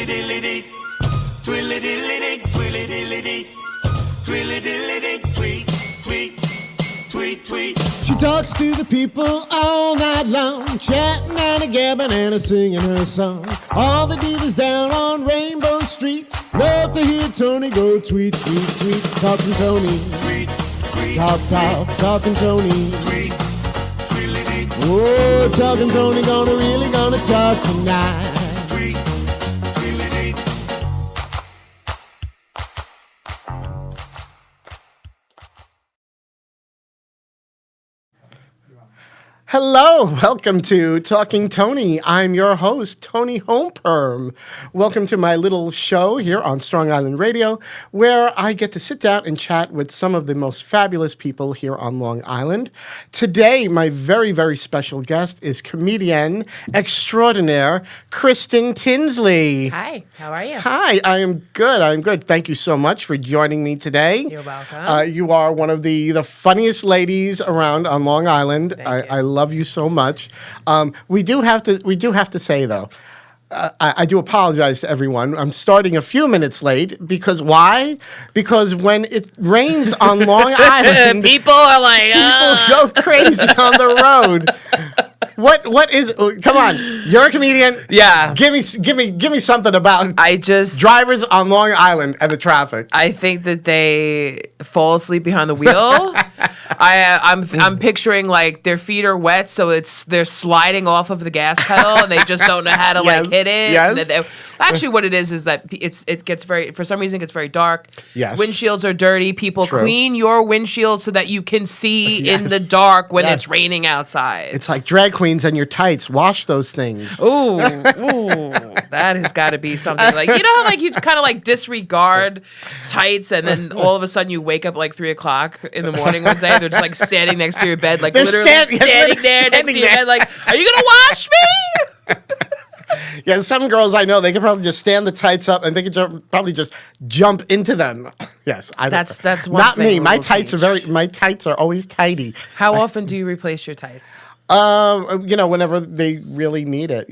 Twilly-dilly-dee. Twilly-dilly-dee. Twilly-dilly-dee. Twilly-dilly-dee. Tweet, tweet, tweet, tweet. She talks to the people all night long, chatting and a-gabbing and a-singing her song. All the divas down on Rainbow Street love to hear Toni go tweet, tweet, tweet. Talking Toni. Tweet, tweet, Talk, talking Toni. tweet, twilly-dee. Oh, talking Toni really gonna talk tonight. Tweet, twilly-dee. Hello, welcome to Talking Toni. I'm your host, Toni Homeperm. Welcome to my little show here on Strong Island Radio, where I get to sit down and chat with some of the most fabulous people here on Long Island. Today, my very, very special guest is comedian extraordinaire, Kristen Tinsley. Hi, how are you? Hi, I am good. I'm good. Thank you so much for joining me today. You're welcome. You are one of the funniest ladies around on Long Island. I love you so much. We do have to say though, I do apologize to everyone. I'm starting a few minutes late because why? Because when it rains on Long Island, people are like, people go crazy on the road. What is? Come on, you're a comedian. Yeah. Give me something about drivers on Long Island and the traffic. I think that they fall asleep behind the wheel. I'm picturing like their feet are wet, so they're sliding off of the gas pedal, and they just don't know how to like hit it. Yes. Actually, what it is that it gets for some reason it gets very dark. Yes. Windshields are dirty. People clean your windshield so that you can see in the dark when it's raining outside. It's like drag queens and your tights. Wash those things. Ooh, that has got to be something like, you know how like you kind of like disregard tights, and then all of a sudden you wake up like 3:00 in the morning one day, they're just like standing next to your bed, like They're literally standing there next to your bed, like, are you gonna wash me? Yeah, some girls I know, they could probably just stand the tights up and they could probably just jump into them. Yes, That's one not thing me. My we'll tights teach. my tights are always tidy. How often do you replace your tights? Whenever they really need it,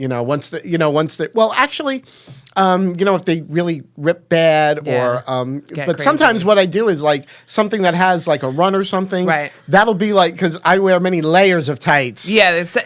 well, actually, if they really rip bad Yeah. but Get sometimes crazy. what I do is like something that has like a run or something. Right. That'll be like, because I wear many layers of tights. Yeah, yes. So,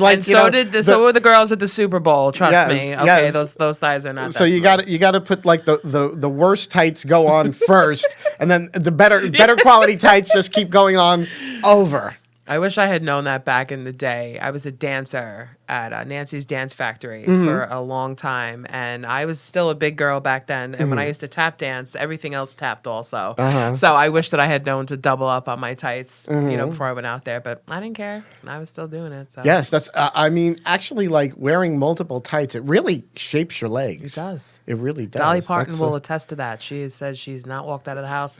like, and you so know, so were the girls at the Super Bowl. Trust Yes, me. Okay, yes. those thighs are not. So that you got to put like the worst tights go on first, and then the better quality tights just keep going on over. I wish I had known that back in the day. I was a dancer at Nancy's Dance Factory Mm-hmm. for a long time, and I was still a big girl back then. And when Mm-hmm. I used to tap dance, everything else tapped also. So I wish that I had known to double up on my tights, before I went out there. But I didn't care. I was still doing it. So. Yes, that's. Actually, like wearing multiple tights, it really shapes your legs. It does. It really does. Dolly Parton will attest to that. She has said she's not walked out of the house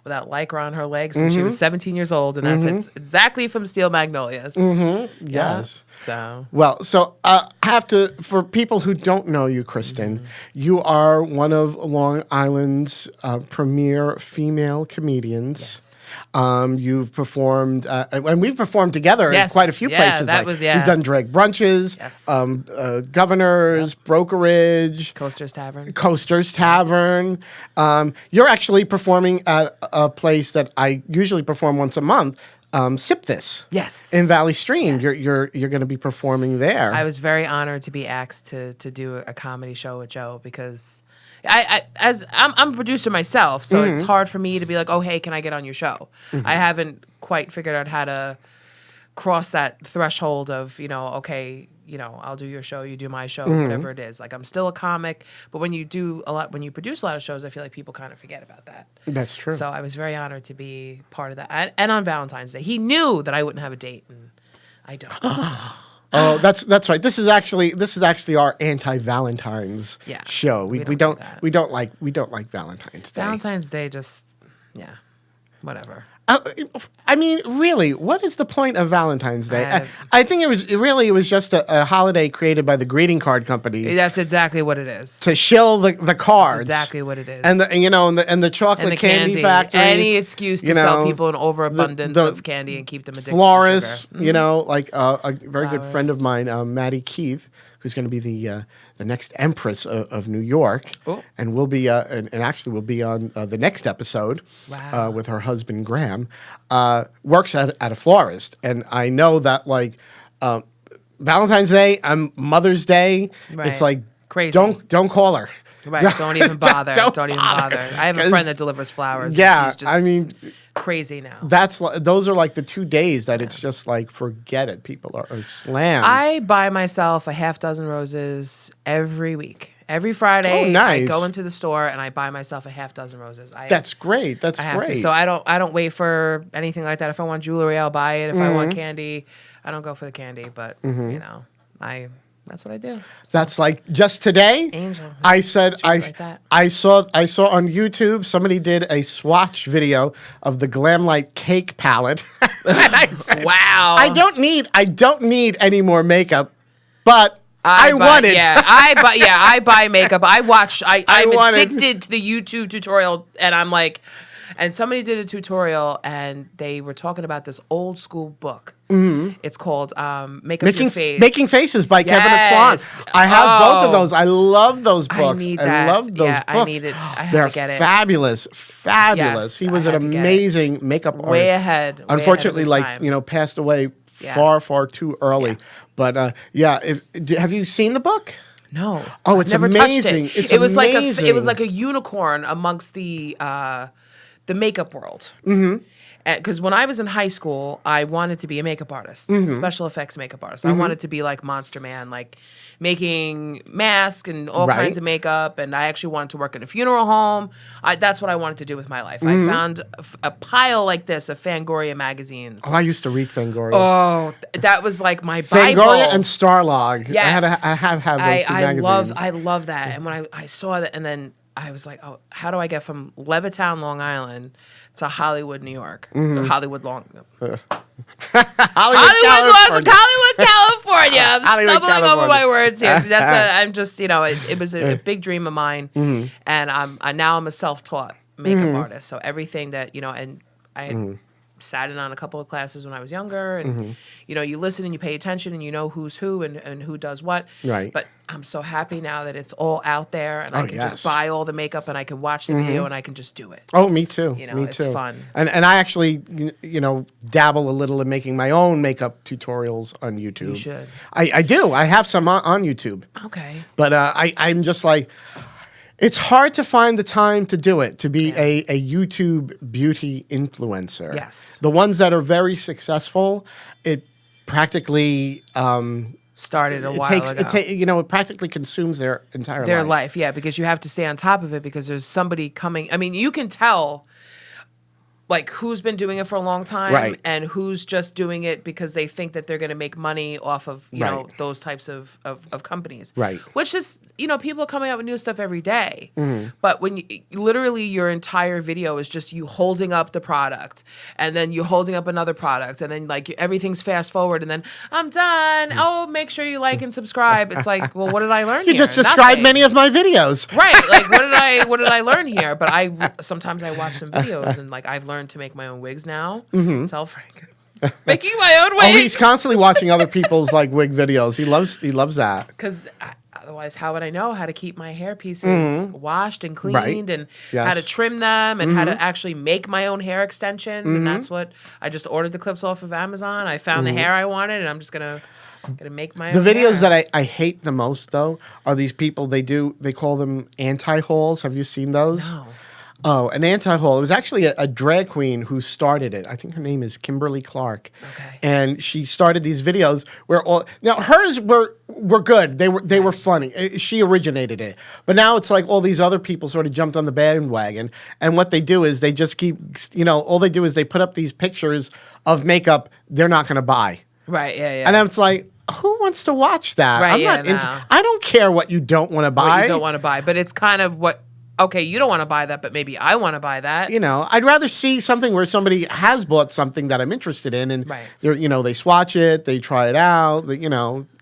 without Lycra on her legs since she was 17 years old, and that's exactly from Steel Magnolias. Yes. Yeah. So Well, I have to, for people who don't know you, Kristen, you are one of Long Island's premier female comedians. Yes. You've performed, and we've performed together in Yes. quite a few Yeah, places. that was, yeah. We've done drag brunches, Yes. Governors, Brokerage, Coaster's Tavern. Coaster's Tavern. You're actually performing at a place that I usually perform once a month. Sip This. Yes. In Valley Stream. Yes. You're going to be performing there. I was very honored to be asked to do a comedy show with Joe because I'm a producer myself, so it's hard for me to be like, oh, hey, can I get on your show? I haven't quite figured out how to cross that threshold of, okay, I'll do your show, you do my show, whatever it is. Like, I'm still a comic, but when you produce a lot of shows, I feel like people kind of forget about that. That's true. So I was very honored to be part of that. And on Valentine's Day, he knew that I wouldn't have a date, and I don't. Oh, that's right. This is actually our anti-Valentine's show. We don't like Valentine's Day. Valentine's Day whatever. I mean, really, what is the point of Valentine's Day? I think it was just a holiday created by the greeting card companies. That's exactly what it is. To shill the cards. That's exactly what it is. And the chocolate and the candy factory. Any excuse to sell people an overabundance of candy and keep them addicted florists, to sugar. like a very good friend of mine, Maddie Keith, who's going to be the next Empress of New York, Oh. and will be and actually will be on the next episode Wow. with her husband Graham. Works at a florist, and I know that like Valentine's Day and Mother's Day, Right. it's like Crazy. don't call her. Right. Don't even bother. Don't even bother. I have a 'Cause- friend that delivers flowers. and Yeah, she's just I mean, crazy now. those are like the 2 days that it's just like forget it. People are slammed. I buy myself a half dozen roses every week. Every Friday, Oh, nice. I go into the store and I buy myself a half dozen roses. That's great. That's I have great. to. So I don't wait for anything like that. If I want jewelry, I'll buy it. If I want candy, I don't go for the candy. But you know, that's what I do. That's like just today. Angel. I said It's right like that. I saw on YouTube somebody did a swatch video of the Glamlight cake palette. And I said, Wow. I don't need any more makeup, but I want it. Yeah, I buy makeup. I'm want it. addicted to the YouTube tutorial, and I'm like, and somebody did a tutorial, and they were talking about this old school book. Mm-hmm. It's called Makeup Your Face. Making Faces by Kevin Yes. Aquan. I have both of Oh. those. I love those books. need that. love those Yeah, books. I need it. I had They're to get it. fabulous. Yes, He was I an had to get it. amazing makeup artist. Way ahead of Unfortunately, his time. passed away Yeah. far too early. Yeah. But have you seen the book? No. Oh, I've it's never amazing. Touched it. It's it was amazing. it was like a unicorn amongst the makeup world. Mm-hmm. Because when I was in high school, I wanted to be a makeup artist, special effects makeup artist. I wanted to be like Monster Man, like making masks and all Right. kinds of makeup. And I actually wanted to work in a funeral home. That's what I wanted to do with my life. I found a pile like this of Fangoria magazines. Oh, I used to read Fangoria. Oh, that was like my Bible. Fangoria and Starlog. Yes. I have those two magazines. I love that. And when I saw that, and then I was like, oh, how do I get from Levittown, Long Island to Hollywood, New York? Hollywood, Hollywood, California. I'm Hollywood, stumbling over California. my words here. So I'm just, it was a big dream of mine. And now I'm a self-taught makeup artist. So everything that, and I had sat in on a couple of classes when I was younger, and you listen and you pay attention and you know who's who and who does what. Right. But I'm so happy now that it's all out there, and I can yes. just buy all the makeup, and I can watch the video, and I can just do it. Oh, me too. Me it's too. fun. And I actually, dabble a little in making my own makeup tutorials on YouTube. You should. I do. I have some on YouTube. Okay. But I'm just like, it's hard to find the time to do it, to be a YouTube beauty influencer. Yes. The ones that are very successful, it practically Started a it while takes ago. it practically consumes their entire Their life. life, yeah, because you have to stay on top of it because there's somebody coming. I mean, you can tell like who's been doing it for a long time Right. and who's just doing it because they think that they're going to make money off of know Right. those types of companies. Right. Which is people are coming out with new stuff every day. Mm-hmm. But when literally your entire video is just you holding up the product and then you holding up another product and then like everything's fast forward and then I'm done. Oh, make sure you like and subscribe. It's like, well, what did I learn You here? just described Nothing. many of my videos. Right. Like what did I learn here? But sometimes I watch some videos and like I've learned to make my own wigs now. Tell Frank. Making my own wigs. Oh, he's constantly watching other people's like wig videos. He loves that. Because otherwise, how would I know how to keep my hair pieces washed and cleaned and how to Yes. trim them and how to actually make my own hair extensions? And that's what I just ordered the clips off of Amazon. I found the hair I wanted, and I'm just gonna make my The own videos hair. that I hate the most though are these people. They call them anti-hauls. Have you seen those? No. Oh, an anti-haul. It was actually a drag queen who started it. I think her name is Kimberly Clark. Okay. And she started these videos where hers were good. They were funny. She originated it. But now it's like all these other people sort of jumped on the bandwagon. And what they do is they just keep, all they do is they put up these pictures of makeup they're not going to buy. Right. Yeah. Yeah. And it's like, who wants to watch that? Right, I'm yeah, not no. I don't care what you don't want to buy. what you don't want to buy, but it's kind of what. Okay, you don't want to buy that, but maybe I want to buy that. I'd rather see something where somebody has bought something that I'm interested in, and Right. they swatch it, they try it out.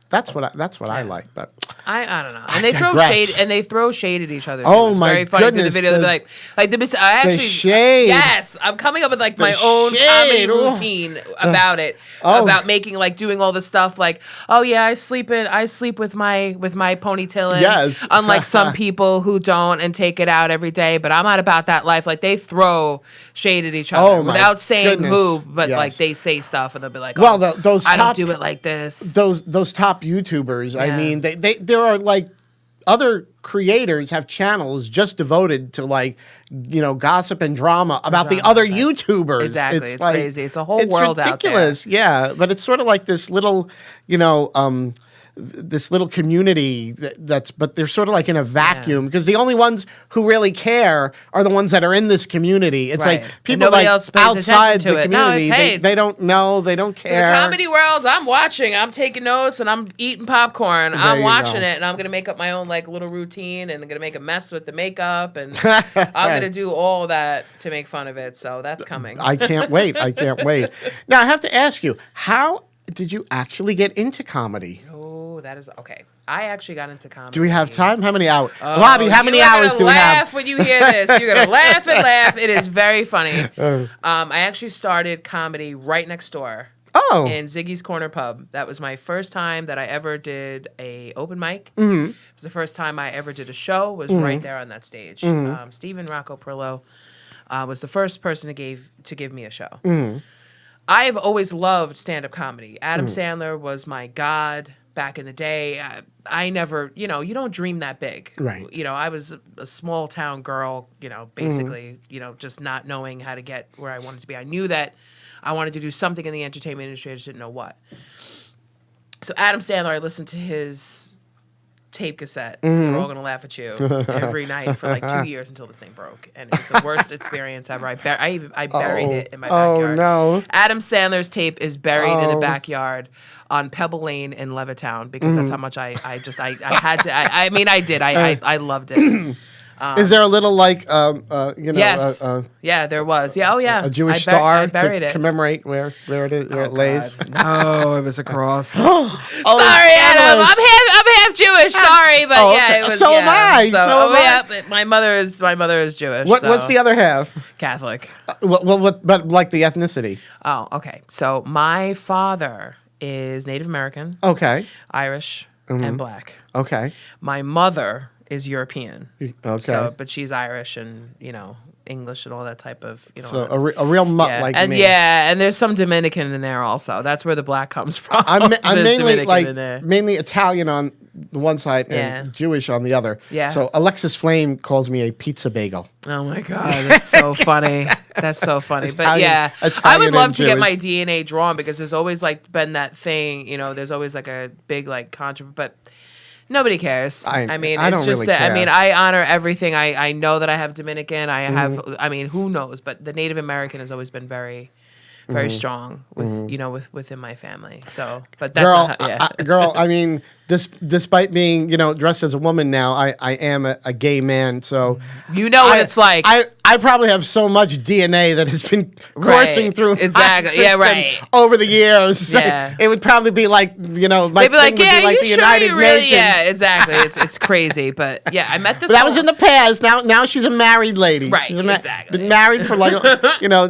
That's what I like. But I don't know. And I digress. they throw shade at each other. Too. Oh, it's my very funny goodness, through the video. They'll be like I actually shade. Yes, I'm coming up with like my own shade. comedy routine about it. Oh. About making like doing all the stuff like, oh yeah, I sleep with my ponytail in. Yes. Unlike some people who don't and take it out every day, but I'm not about that life. Like they throw shade at each other my without saying goodness. who, but Yes. like they say stuff and they'll be like, Well, those I top, don't do it like this. Those top YouTubers. I Yeah. mean, there are like other creators have channels just devoted to like gossip and drama about the other YouTubers. Exactly, it's like, crazy. It's a whole world out there. ridiculous. Yeah, but it's sort of like this little this little community but they're sort of like in a vacuum because the only ones who really care are the ones that are in this community. It's Right. like And people nobody like else pays outside attention to the it. No, community. it's, hey, they don't know. They don't So care. the comedy world, I'm watching. I'm taking notes and I'm eating popcorn. There I'm you watching go. it and I'm gonna make up my own like little routine and I'm gonna make a mess with the makeup and I'm gonna do all that to make fun of it. So that's coming. I can't wait. I can't wait. Now I have to ask you, how did you actually get into comedy? Oh, that is okay. I actually got into comedy. Do we have time? How many hours? Bobby, how many hours do we have? Laugh when you hear this. You're gonna laugh and laugh. It is very funny. I actually started comedy right next door. Oh. In Ziggy's Corner Pub. That was my first time that I ever did a open mic. Mm-hmm. It was the first time I ever did a show. Was right there on that stage. Stephen Rocco Perillo was the first person to give me a show. I've always loved stand-up comedy. Adam Sandler was my god back in the day. I never, you don't dream that big. Right. I was a small town girl, basically, just not knowing how to get where I wanted to be. I knew that I wanted to do something in the entertainment industry. I just didn't know what. So Adam Sandler, I listened to his tape cassette. They're all going to laugh at you every night for like 2 years until this thing broke. And it was the worst experience ever. I buried it in my backyard. Oh, no. Adam Sandler's tape is buried in the backyard on Pebble Lane in Levittown because that's how much I had to. I did. I loved it. Is there a little like Yes. Yeah, there was. Yeah. Oh, yeah. a Jewish I star buried to it. commemorate where it lays? No, it was a cross. Oh, Sorry, Adam. I'm half Jewish. Sorry, but okay. it was. So am I. So am I. Yeah, but my mother is Jewish. What's the other half? Catholic. But like the ethnicity? Oh, okay. So my father is Native American, Okay. Irish, and black. Okay. My mother is European. Okay. So, but she's Irish and English and all that type of So a real mutt yeah. like and me. yeah, and there's some Dominican in there also. That's where the black comes from. I'm There's mainly Dominican in there. mainly Italian on the one side and Yeah. Jewish on the other. Yeah. So Alexis Flame calls me a pizza bagel. Oh my god, that's so funny. That's so funny. But Italian- yeah, I Italian would love and to get Jewish. my DNA drawn because there's always like been that thing. There's always like a big like controversy, but. Nobody cares. I mean, I it's don't just really that. care. I mean, I honor everything. I know that I have Dominican. I have. I mean, who knows? But the Native American has always been very, very strong with within my family. So, but that's Girl, not how, yeah. girl. I mean, despite being dressed as a woman now, I am a gay man. So You know what it's like. I probably have so much DNA that has been coursing Right. through my Exactly. Yeah, system right. over the years. Yeah. It would probably be like my They'd be thing like, would yeah, be like you the sure United you really? Nations. Yeah, exactly. It's crazy, but yeah, I met this. But that was in the past. Now she's a married lady. Right, She's exactly. Been married for like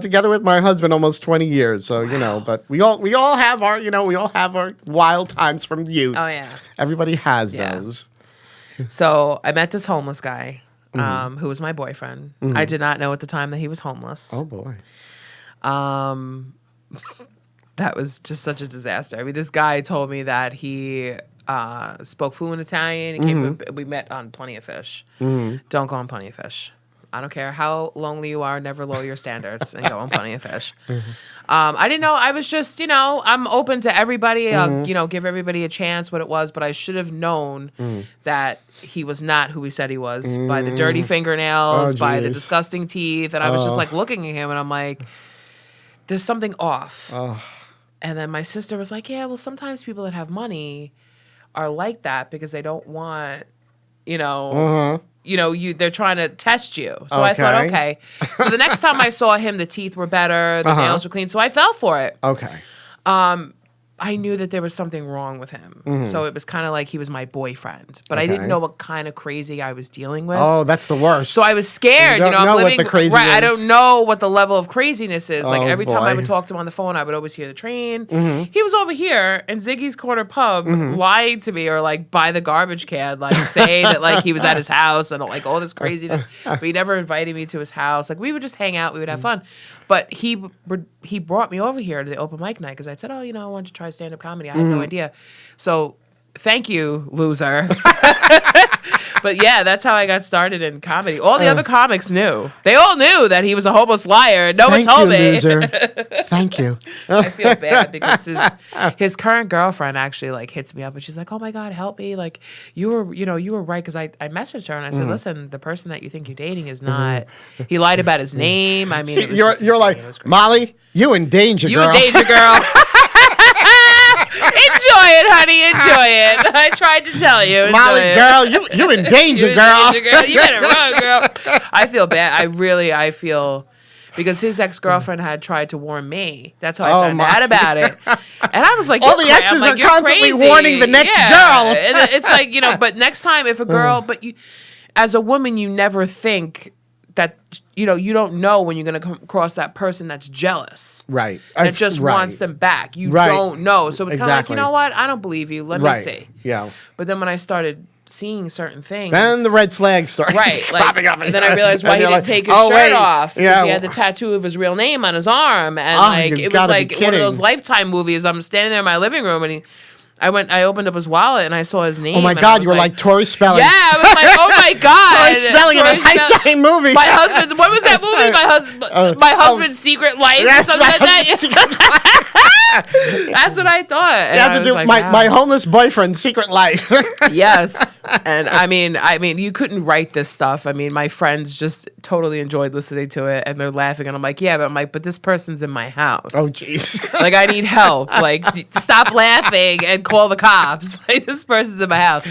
together with my husband almost 20 years. So but we all have our wild times from youth. Oh yeah. Everybody has Yeah. those. So I met this homeless guy, who was my boyfriend. I did not know at the time that he was homeless. Oh boy. That was just such a disaster. I mean, this guy told me that he spoke fluent Italian. He came we met on Plenty of Fish. Don't go on Plenty of Fish. I don't care how lonely you are. Never lower your standards and go on Plenty of Fish. I didn't know. I was just, I'm open to everybody. I'll, give everybody a chance what it was. But I should have known that he was not who he said he was by the dirty fingernails, Oh, by the geez. disgusting teeth. And I was just like looking at him and I'm like, there's something off. And then my sister was like, yeah, well, sometimes people that have money are like that because they don't want, they're trying to test you. So I thought, okay. So the next time I saw him, the teeth were better, the nails were clean. So I fell for it. Okay. I knew that there was something wrong with him. So it was kind of like he was my boyfriend, but I didn't know what kind of crazy I was dealing with. Oh, that's the worst. So I was scared. You don't I'm know what living the crazy right. I is. don't know what the level of craziness is. Like Oh, every time I boy. would talk to him on the phone, I would always hear the train. He was over here in Ziggy's Corner Pub, lying to me, or like by the garbage can, like say that like he was at his house and like all this craziness. But he never invited me to his house. Like we would just hang out, we would have fun. But he brought me over here to the open mic night because I said, oh, I wanted to try stand up comedy. I had no idea. So thank you, loser. But yeah, that's how I got started in comedy. All the other comics knew. They all knew that he was a homeless liar. No one told me. Loser. Thank you. I feel bad because his current girlfriend actually like hits me up and she's like, "Oh my God, help me! Like you were right." Because I messaged her and I said, "Listen, the person that you think you're dating is not. He lied about his name. I mean, it was just You're like, insane. It was crazy. Molly, you in danger, You girl. a danger girl." Enjoy it, honey. Enjoy it. I tried to tell you. Enjoy Molly, it. girl, you in danger, You in girl. danger, girl. You better run, girl. I feel bad. I feel because his ex-girlfriend had tried to warn me. That's how I found out about it. And I was like, All the "You're exes I'm like, are "You're constantly crazy." warning the next Yeah. girl. And it's like, but next time if a girl, but you, as a woman, you never think that, you don't know when you're going to come across that person that's jealous. Right. That just wants them back. You Right. don't know. So it's kind of like, Exactly. you know what? I don't believe you. Let me Right. see. Yeah. But then when I started seeing certain things. Then the red flag started Right, like, popping up. and then I realized why And he you're didn't like, take his "Oh, shirt wait, off because yeah, he had the tattoo of his real name on his arm, and Oh, like you it was gotta be like one kidding. of those Lifetime movies. I'm standing there in my living room, and I opened up his wallet and I saw his name. Oh my and I God, was you were like Tori Spelling. yeah, I was like, oh my God, Tori Spelling in a Tori Spell- Lifetime movie. My husband's. What was that movie? My husband's secret life. Or Yes, something my like that. husband's secret That's what I thought. And You have I to was do like, my, wow. my homeless boyfriend's secret life. Yes. And I mean, you couldn't write this stuff. I mean, my friends just totally enjoyed listening to it and they're laughing. And I'm like, yeah, but this person's in my house. Oh, jeez. Like, I need help. Like, stop laughing and call the cops. Like, this person's in my house.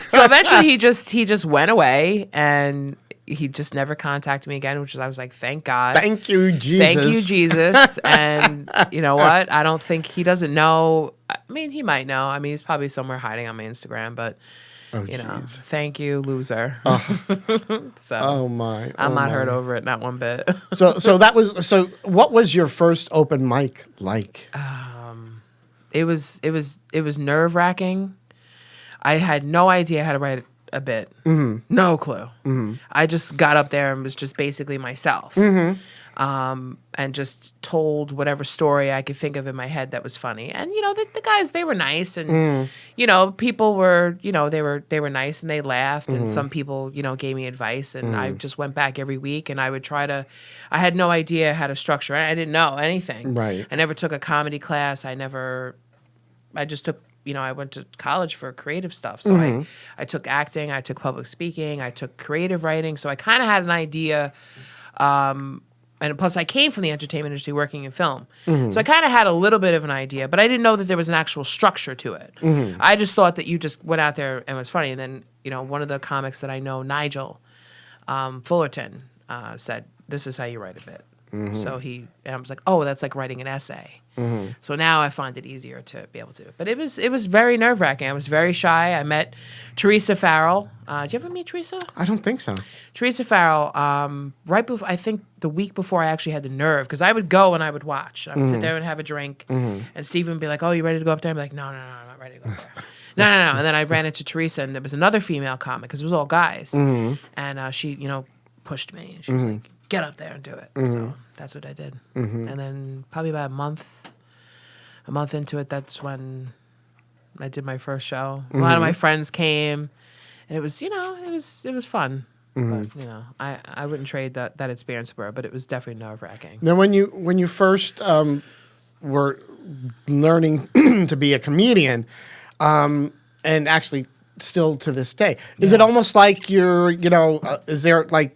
So eventually he just went away and he just never contacted me again, which is, I was like, thank God. Thank you, Jesus. Thank you, Jesus. And you know what? I don't think he doesn't know. I mean, he might know. I mean, he's probably somewhere hiding on my Instagram, but you know, thank you, loser. So Oh my. I'm not hurt over it, not one bit. So what was your first open mic like? It was nerve-wracking. I had no idea how to write a bit. Mm-hmm. No clue. Mm-hmm. I just got up there and was just basically myself. Mm-hmm. And just told whatever story I could think of in my head that was funny. And the guys, they were nice, and people were, they were nice and they laughed, and some people, gave me advice, and I just went back every week and I would I had no idea how to structure it. I didn't know anything. Right. I never took a comedy class. I just took, I went to college for creative stuff. So I took acting, I took public speaking, I took creative writing. So I kind of had an idea. And plus, I came from the entertainment industry working in film. So I kind of had a little bit of an idea, but I didn't know that there was an actual structure to it. I just thought that you just went out there and it was funny. And then, one of the comics that I know, Nigel Fullerton, said, "This is how you write a bit." So and I was like, oh, that's like writing an essay. So now I find it easier to be able to. But it was very nerve-wracking. I was very shy. I met Teresa Farrell. Did you ever meet Teresa? I don't think so. Teresa Farrell, right before, I think the week before I actually had the nerve, because I would go and I would watch. I would sit there and have a drink, and Steven would be like, oh, you ready to go up there? I'd be like, no, I'm not ready to go up there. No. And then I ran into Teresa, and there was another female comic, because it was all guys. And she, pushed me. And she was like, get up there and do it. So that's what I did. And then probably about a month into it, that's when I did my first show. A lot of my friends came, and it was, it was fun. But I wouldn't trade that experience for it, but it was definitely nerve-wracking. Now, when you first were learning to be a comedian, and actually still to this day, is it almost like you're, is there like,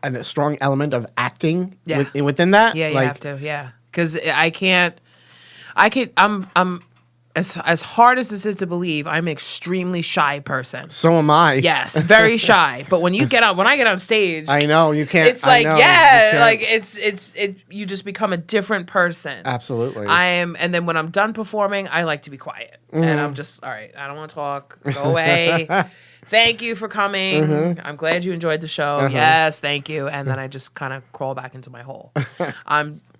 a strong element of acting within that? Yeah, you like, have to. Yeah, because I'm as hard as this is to believe, I'm an extremely shy person. So am I. Yes, very shy. But when I get on stage, I know you can't. it's like, I know, you yeah, can't. like you just become a different person. Absolutely. And then when I'm done performing, I like to be quiet. And I'm just, all right, I don't want to talk. Go away. Thank you for coming. I'm glad you enjoyed the show. Yes, thank you. And then I just kind of crawl back into my hole.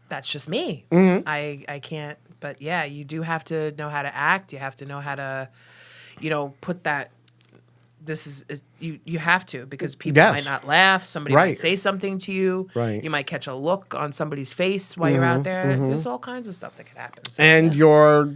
That's just me. I can't. But yeah, you do have to know how to act. You have to know how to, put that. This is you have to, because people Yes. might not laugh. Somebody Right. might say something to you. Right. You might catch a look on somebody's face while you're out there. There's all kinds of stuff that could happen. So, And you're,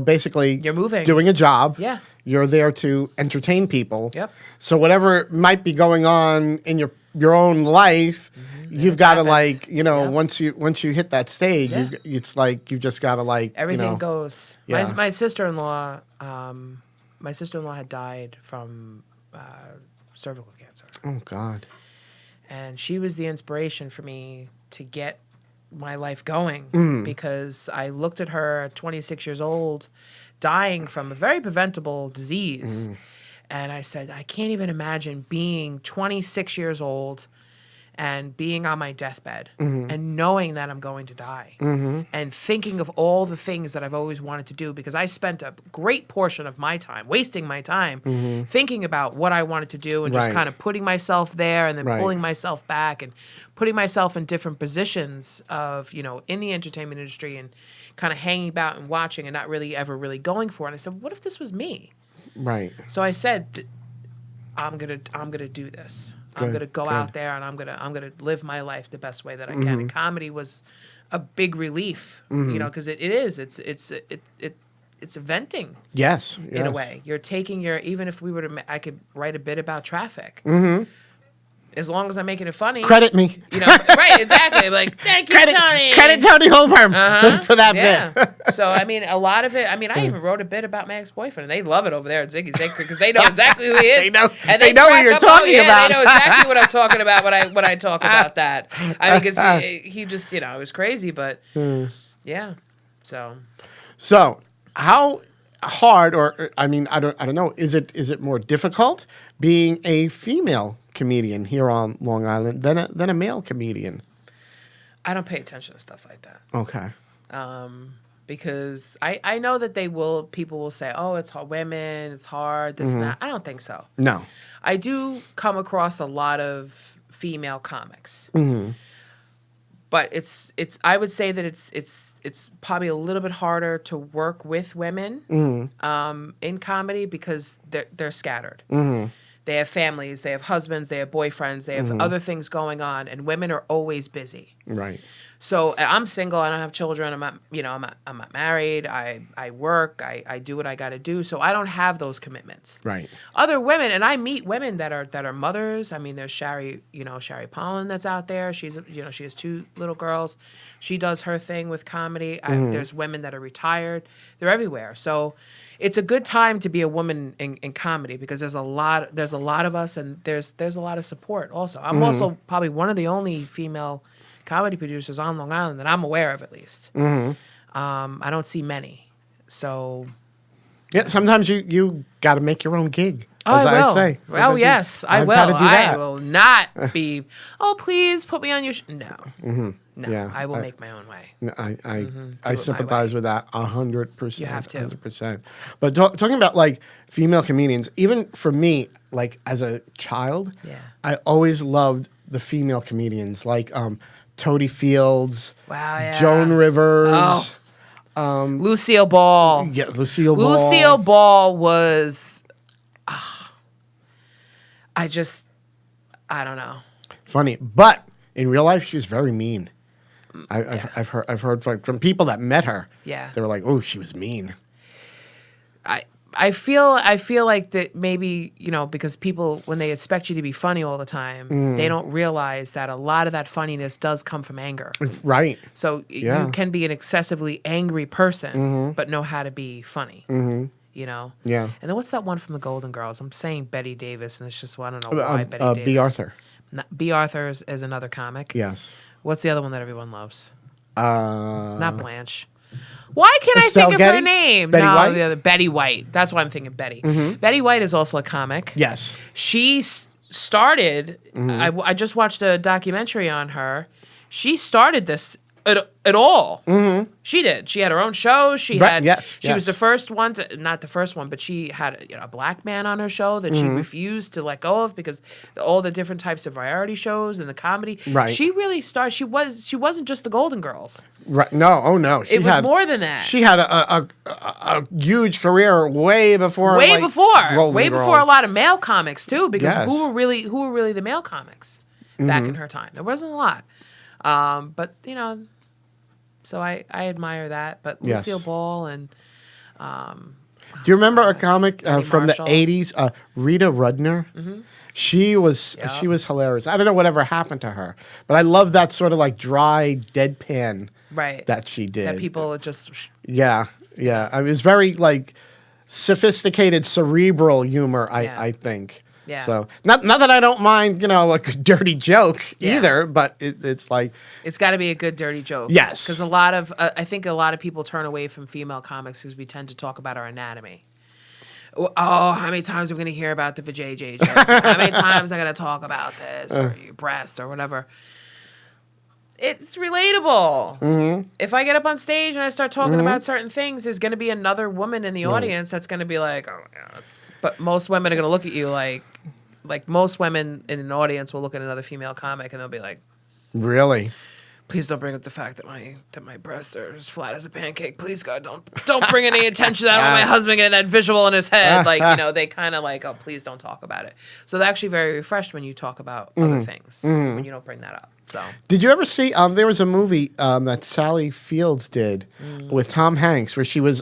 basically You're moving. doing a job. Yeah. You're there to entertain people. Yep. So whatever might be going on in your own life, you've got to happened. Yep. once you hit that stage, Yeah. it's like you've just got to like Everything goes. Yeah. My sister-in-law, had died from cervical cancer, Oh God. and she was the inspiration for me to get my life going, because I looked at her at 26 years old, dying from a very preventable disease, and I said, I can't even imagine being 26 years old and being on my deathbed and knowing that I'm going to die, and thinking of all the things that I've always wanted to do, because I spent a great portion of my time, wasting my time, thinking about what I wanted to do, and just Right. kind of putting myself there and then Right. pulling myself back and putting myself in different positions of, in the entertainment industry, and kind of hanging about and watching and not really ever really going for it. And I said, what if this was me? Right. So I said, I'm gonna do this. I'm Good, gonna go good. out there, and I'm gonna live my life the best way that I can. And comedy was a big relief, because it's a venting Yes. in a yes. way. You're taking even if we were to, I could write a bit about traffic. As long as I'm making it funny. Credit me. Right, exactly. Like, thank you, Toni. Credit Toni Holmberg for that Yeah. bit. So, I mean, a lot of it, I even wrote a bit about my ex-boyfriend, and they love it over there at Ziggy's because they know exactly who he is. They know- And they know what crack you're up, talking about. They know exactly what I'm talking about when I talk about that. I mean, because he just, it was crazy, but yeah. So, So, how hard, or I don't know, is it more difficult being a female comedian here on Long Island than a male comedian? I don't pay attention to stuff like that. Okay. Because I know that people will say, oh, it's hard, women, it's hard, this and that. I don't think so. No. I do come across a lot of female comics. But I would say that it's probably a little bit harder to work with women in comedy, because they're scattered. They have families, they have husbands, they have boyfriends, they have other things going on, and women are always busy. Right. So I'm single. I don't have children. I'm not married. I work. I do what I got to do. So I don't have those commitments. Right. Other women, and I meet women that are mothers. I mean, there's Sherry Pollen that's out there. She has 2 little girls. She does her thing with comedy. There's women that are retired. They're everywhere. So it's a good time to be a woman in comedy, because there's a lot of us, and there's a lot of support also. I'm also probably one of the only female comedy producers on Long Island that I'm aware of, at least. I don't see many. So Yeah, sometimes you got to make your own gig. Oh, as I will. say. Oh, Sometimes yes, I learn will. how to do I that. will not be, oh, please put me on your No. No, Yeah, I will make my own way. No, I my sympathize with that 100%. You have to. 100%. But talking about like female comedians, even for me, like as a child, Yeah. I always loved the female comedians, like Toni Fields, Wow, yeah. Joan Rivers. Oh. Lucille Ball. Yeah, Lucille Ball. Lucille Ball was, I don't know. Funny, but in real life, she was very mean. I've heard from people that met her. Yeah. They were like, "Oh, she was mean." I feel like that maybe, because people, when they expect you to be funny all the time, they don't realize that a lot of that funniness does come from anger. Right. So Yeah. you can be an excessively angry person, but know how to be funny. Yeah. And then what's that one from the Golden Girls? I'm saying Betty Davis, and it's just, I don't know why Betty Davis. B. Arthur. B. Arthur is another comic. Yes. What's the other one that everyone loves? Not Not Blanche. Why can't I Estelle think of her Getty? name? Betty no, White? the other Betty White. That's why I'm thinking Betty. Betty White is also a comic. Yes. She started. Mm-hmm. I just watched a documentary on her. She started this at all. Mm-hmm. She did. She had her own show. She Right, had. yes, She was yes. the first one to, not the first one, but she had a black man on her show that she Mm-hmm. refused to let go of because all the different types of variety shows and the comedy. Right. She really started. She wasn't just the Golden Girls. Right. No. Oh no. It was more than that. She had a huge career way before. way like, before Golden way before a Girls. lot of male comics too, because Yes. who were really the male comics back in her time? There wasn't a lot, but so I admire that. But Yes. Lucille Ball and Do you remember a comic from Marshall. the '80s? Rita Rudner. She was hilarious. I don't know whatever happened to her, but I love that sort of like dry deadpan right that she did. that people just Yeah. I mean, it was very like sophisticated, cerebral humor. Yeah. I think. Yeah. So not that I don't mind, a dirty joke Yeah. either, but it's like it's got to be a good dirty joke. Yes. because I think a lot of people turn away from female comics because we tend to talk about our anatomy. Oh, how many times are we going to hear about the vajayjay joke? How many times I got to talk about this or your breast or whatever? It's relatable. Mm-hmm. If I get up on stage and I start talking about certain things, there's going to be another woman in the audience that's going to be like, "Oh, yeah." But most women are going to look at you like most women in an audience will look at another female comic and they'll be like, really. please don't bring up the fact that my breasts are as flat as a pancake. Please, God, don't bring any attention to that. I don't want my husband getting that visual in his head. They kind of like, oh, please don't talk about it. So they're actually very refreshed when you talk about other things, when you don't bring that up. So Did you ever see? There was a movie that Sally Fields did with Tom Hanks where she was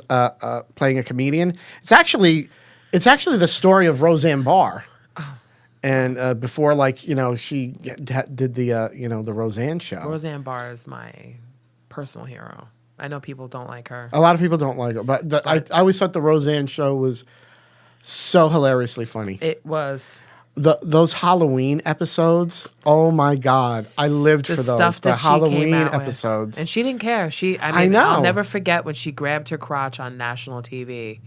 playing a comedian. It's actually the story of Roseanne Barr. And before, she did the Roseanne show. Roseanne Barr is my personal hero. I know people don't like her. A lot of people don't like her, but I always thought the Roseanne show was so hilariously funny. It was Those Halloween episodes. Oh my God, I lived the for those. stuff The that she Halloween came out episodes. with. And she didn't care. I know. I'll never forget when she grabbed her crotch on national TV.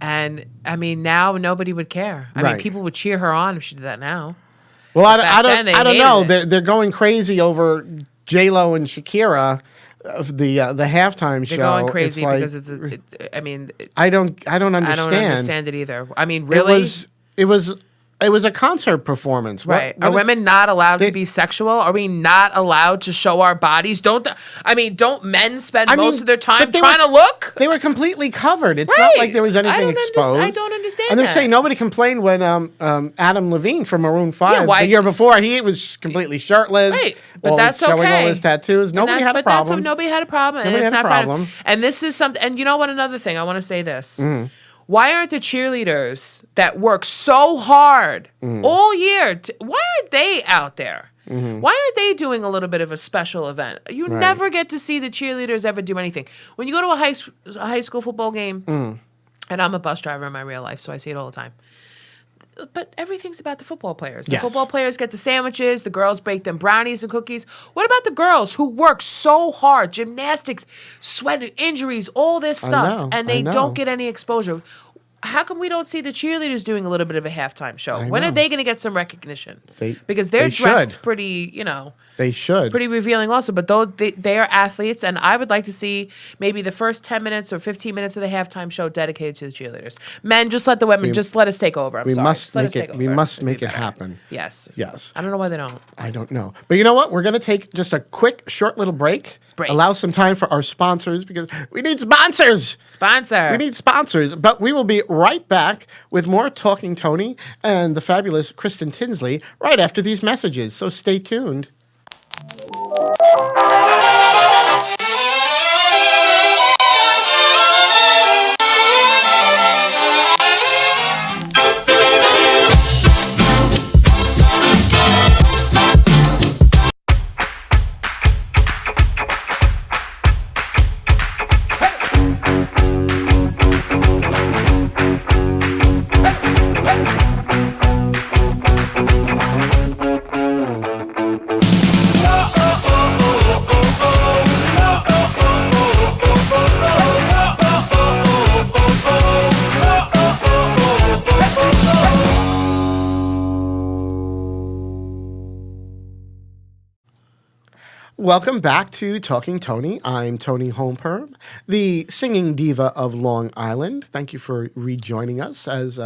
And I mean, now nobody would care. I Right. mean, people would cheer her on if she did that now. Well, back I then, they don't hated know. it. They're going crazy over J-Lo and Shakira, the halftime show. They're going crazy like, because I don't understand. I don't understand it either. I mean, really? It was a concert performance. Right. What Are is- women not allowed they- to be sexual? Are we not allowed to show our bodies? Don't men spend most of their time but they trying were- to look? They were completely covered. It's Right. not like there was anything exposed. I don't understand And they're that. saying nobody complained when Adam Levine from Maroon 5 Yeah, why- the year before he was completely shirtless. Right, but that's showing okay. all his tattoos. Nobody had a problem. Nobody had a problem. Nobody and it's had a not problem. Fine. And this is something. And you know what? Another thing. I want to say this. Mm-hmm. Why aren't the cheerleaders that work so hard Mm-hmm. all year? Why aren't they out there? Why aren't they doing a little bit of a special event? You Right. never get to see the cheerleaders ever do anything. When you go to a high school football game, Mm. and I'm a bus driver in my real life, so I see it all the time. But everything's about the football players. The Yes. football players get the sandwiches. The girls bake them brownies and cookies. What about the girls who work so hard? Gymnastics, sweat and injuries, all this stuff. know, And I they know. don't get any exposure. How come we don't see the cheerleaders doing a little bit of a halftime show? When are know. they going to get some recognition? They- because they're they dressed should. pretty, They should. pretty revealing also. But they are athletes, and I would like to see maybe the first 10 minutes or 15 minutes of the halftime show dedicated to the cheerleaders. Men, just let the women, just let us take over. we Sorry. must Just let make us take it. We over. must It'd be make it better. happen. Yes. Yes. I don't know why they don't. I don't know. But you know what? We're going to take just a quick, short little break. Allow some time for our sponsors because we need sponsors. Sponsor. We need sponsors. But we will be right back with more Talking Tony and the fabulous Kristen Tinsley right after these messages. So stay tuned. welcome back to Talking Tony. I'm Toni Holmperm, the singing diva of Long Island. Thank you for rejoining us as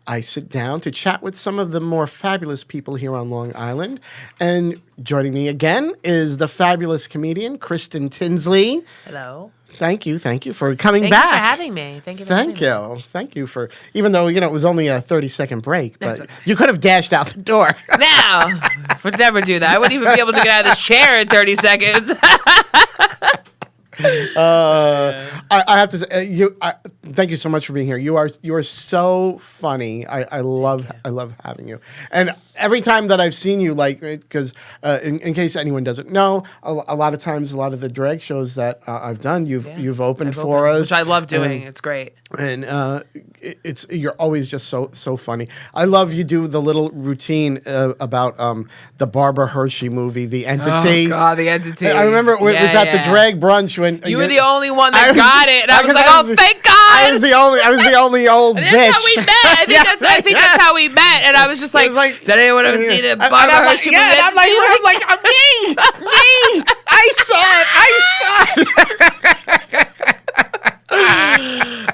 I sit down to chat with some of the more fabulous people here on Long Island. And joining me again is the fabulous comedian, Kristen Tinsley. Hello. Thank you for coming Thank back. you for having me. Thank you for, even though, it was only a 30-second break, but That's okay. you could have dashed out the door. No, would never do that. I wouldn't even be able to get out of the chair in 30 seconds. I have to say, thank you so much for being here. You are so funny. I love having you. And every time that I've seen you, because in case anyone doesn't know, a lot of times, a lot of the drag shows that I've done, you've opened for us, which I love doing. It's great. And you're always just so funny. I love you do the little routine about the Barbara Hershey movie, The Entity. Oh God, The Entity. I remember it was at the drag brunch when you were the only one that got it, and I was like, "Oh, thank God!" I was the only old bitch. That's how we met. I think that's how we met, and I was just like, "Did anyone ever see the Barbara Hershey movie?" Yeah, and I'm like, me. I saw it.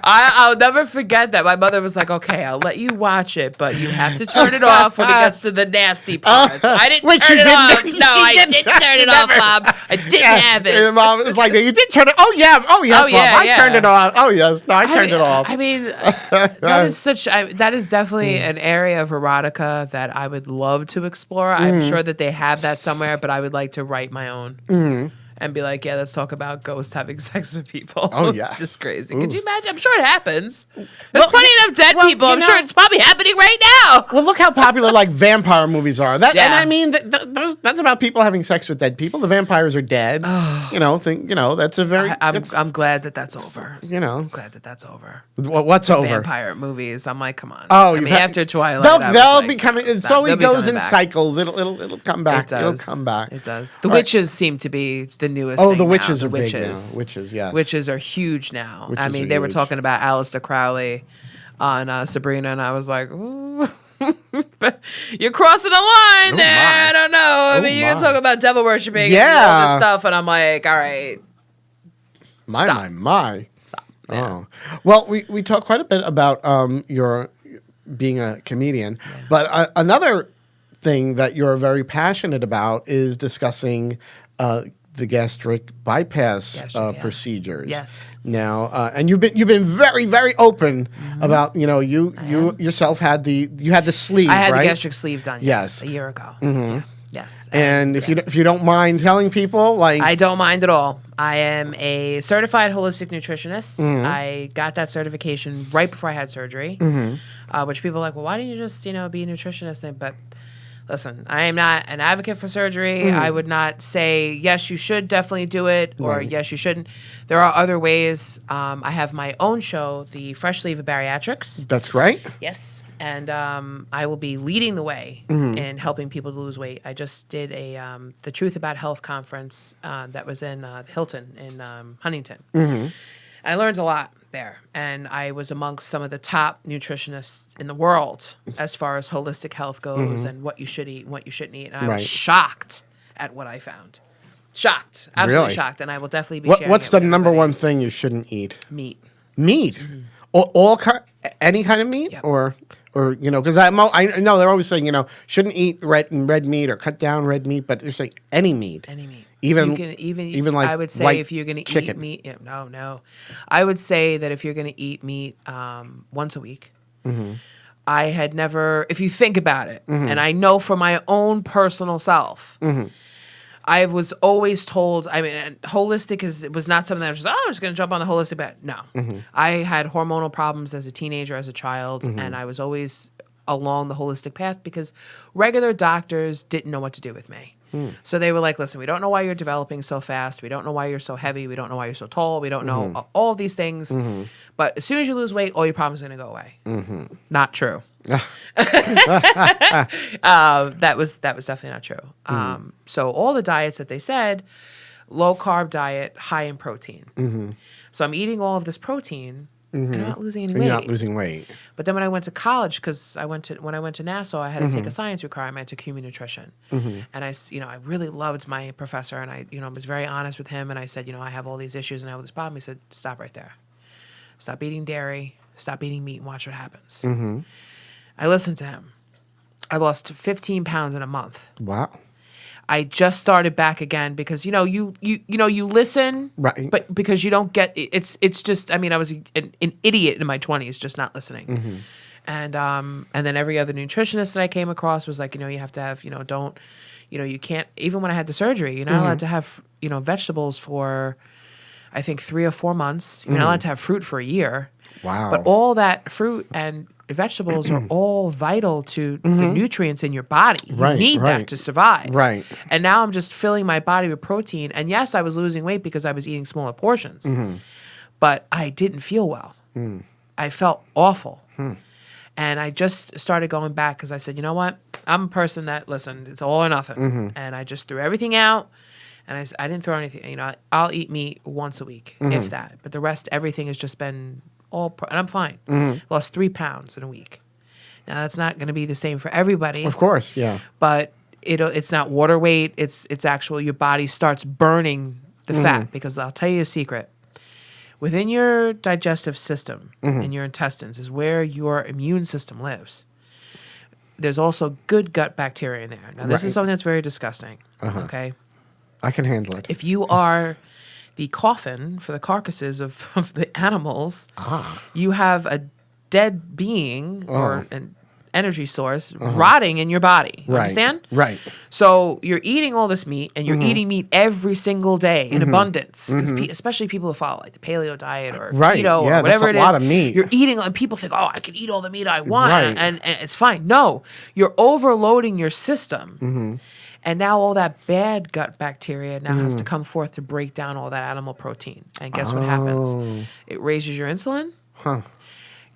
I'll never forget that. My mother was like, "Okay, I'll let you watch it, but you have to turn it off when it gets to the nasty parts." I didn't turn it off. No, I didn't turn it off, Mom. I didn't have it. And Mom was like, "You did turn it. Oh yes, Mom. I turned it off. Oh yes, no, I turned it off." I mean, that is definitely an area of erotica that I would love to explore. I'm sure that they have that somewhere, but I would like to write my own. And be like, let's talk about ghosts having sex with people. Oh, yeah. It's just crazy. Could you imagine? I'm sure it happens. There's plenty enough dead people. I'm sure it's probably happening right now. Well, look how popular vampire movies are. And I mean, that's about people having sex with dead people. The vampires are dead. That's a very. I'm glad that that's over. I'm glad that that's over. What's over? Vampire movies. I'm like, come on. Oh, after Twilight, they'll be coming. It always goes in cycles. It'll come back. It'll come back. It does. The witches seem to be the newest. Oh, the witches are big now. Witches, yes. Witches are huge now. I mean, they were talking about Aleister Crowley on Sabrina, and I was like, ooh. But you're crossing a line there. My. I don't know. I mean, you can talk about devil worshipping and all this stuff, and I'm like, all right. My. Stop. Yeah. Oh. Well, we talk quite a bit about your being a comedian, but another thing that you're very passionate about is discussing the gastric bypass procedures. Yes. Now, and you've been very, very open about you yourself had the sleeve. I had right? the gastric sleeve done. Yes, a year ago. Yeah. Yes. And if you don't mind telling people, I don't mind at all. I am a certified holistic nutritionist. I got that certification right before I had surgery, which people are like, well, why didn't you just be a nutritionist? But listen, I am not an advocate for surgery. I would not say, yes, you should definitely do it, or yes, you shouldn't. There are other ways. I have my own show, The Fresh Sleeve of Bariatrics. That's right. Yes. And I will be leading the way in helping people to lose weight. I just did the Truth About Health conference that was in Hilton in Huntington. And I learned a lot there. And I was amongst some of the top nutritionists in the world as far as holistic health goes and what you should eat and what you shouldn't eat. And I was shocked at what I found. Shocked. Absolutely shocked. And I will definitely be sharing What's the number one thing you shouldn't eat? Meat. Meat? Any kind of meat? Yep. Or because I know they're always saying, shouldn't eat red meat or cut down red meat, but they're saying any meat. Any meat. Even like I would say white if you're going to chicken. eat meat, no. I would say that if you're going to eat meat once a week, I had never, if you think about it, and I know for my own personal self, I was always told, and holistic was not something that I was just, I'm just going to jump on the holistic bed. No. I had hormonal problems as a teenager, as a child, and I was always along the holistic path because regular doctors didn't know what to do with me. So they were like, listen, we don't know why you're developing so fast. We don't know why you're so heavy. We don't know why you're so tall. We don't know all of these things. But as soon as you lose weight, all your problems are going to go away. Not true. That was definitely not true. So all the diets that they said, low carb diet, high in protein. So I'm eating all of this protein, and I'm not losing any And weight. you're not losing weight. But then when I went to college, because when I went to Nassau, I had to take a science requirement. I took human nutrition, and I really loved my professor, and I was very honest with him, and I said, I have all these issues and I have this problem. He said, stop right there, stop eating dairy, stop eating meat, and watch what happens. I listened to him. I lost 15 pounds in a month. Wow. I just started back again because you listen, Right. but because you don't get it's just I was an idiot in my 20s just not listening, and then every other nutritionist that I came across was like you have to have don't you can't, even when I had the surgery, you're not allowed to have vegetables for I think 3 or 4 months. You're not allowed to have fruit for a year. Wow. But all that fruit and vegetables are all vital to the nutrients in your body. You need that to survive. Right. And now I'm just filling my body with protein. And yes, I was losing weight because I was eating smaller portions. But I didn't feel well. I felt awful. And I just started going back because I said, you know what? I'm a person that, listen, it's all or nothing. And I just threw everything out. And I didn't throw anything. I'll eat meat once a week, if that. But the rest, everything has just been and I'm fine. Lost 3 pounds in a week. Now that's not going to be the same for everybody. Of course, yeah. But it's not water weight. It's actual. Your body starts burning the fat because I'll tell you a secret. Within your digestive system, in your intestines, is where your immune system lives. There's also good gut bacteria in there. Now this is something that's very disgusting. Okay, I can handle it. if you are the coffin for the carcasses of the animals, you have a dead being or an energy source rotting in your body. You understand? Right. So you're eating all this meat, and you're eating meat every single day in abundance, because especially people who follow like the paleo diet or keto or whatever it is. That's a lot of meat. You're eating, and people think, oh, I can eat all the meat I want, Right. and it's fine. No, you're overloading your system. And now all that bad gut bacteria now has to come forth to break down all that animal protein. And guess what happens? It raises your insulin,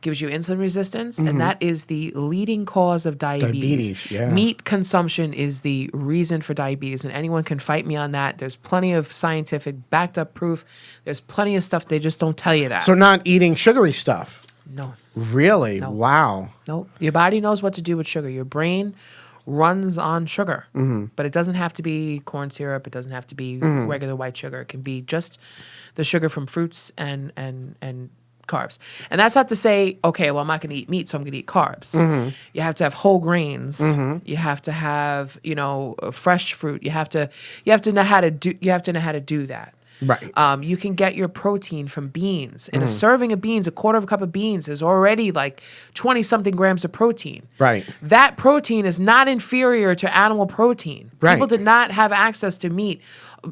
gives you insulin resistance, and that is the leading cause of diabetes. Yeah. Meat consumption is the reason for diabetes, and anyone can fight me on that. There's plenty of scientific backed up proof. There's plenty of stuff. They just don't tell you that. So not eating sugary stuff. No. Really? No. Wow. Nope. Your body knows what to do with sugar. Your brain runs on sugar, but it doesn't have to be corn syrup. It doesn't have to be regular white sugar. It can be just the sugar from fruits and carbs. And that's not to say, okay, well, I'm not going to eat meat, so I'm going to eat carbs. You have to have whole grains. You have to have, fresh fruit. You have to know how to do that. Right. You can get your protein from beans. In a serving of beans, a quarter of a cup of beans is already like 20-something grams of protein. Right. That protein is not inferior to animal protein. Right. People did not have access to meat.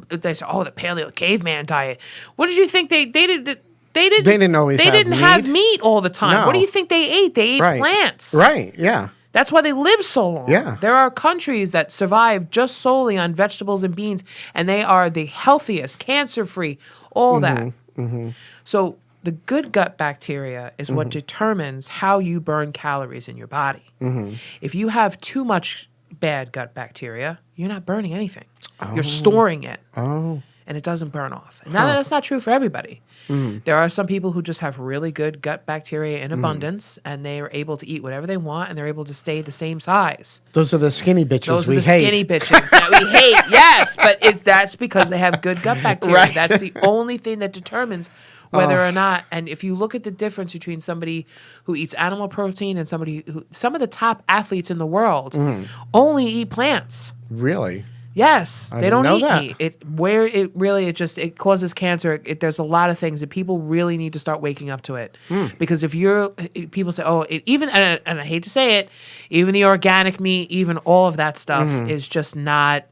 They say, oh, the paleo caveman diet. What did you think they did? They didn't always They have didn't meat. have meat all the time. No. What do you think they ate? They ate plants. Right. Yeah. That's why they live so long. Yeah. There are countries that survive just solely on vegetables and beans, and they are the healthiest, cancer-free, all that. So the good gut bacteria is what determines how you burn calories in your body. If you have too much bad gut bacteria, you're not burning anything. You're storing it. And it doesn't burn off. And now that's not true for everybody. There are some people who just have really good gut bacteria in abundance, and they are able to eat whatever they want, and they're able to stay the same size. Those are the skinny bitches Those are we the hate. skinny bitches that we hate. Yes, but that's because they have good gut bacteria. Right. That's the only thing that determines whether or not. And if you look at the difference between somebody who eats animal protein and somebody who, some of the top athletes in the world only eat plants. Really? Yes, they don't know eat that. meat. It causes cancer. There's a lot of things that people really need to start waking up to it. Because if people say, oh, and I hate to say it, even the organic meat, even all of that stuff is just not.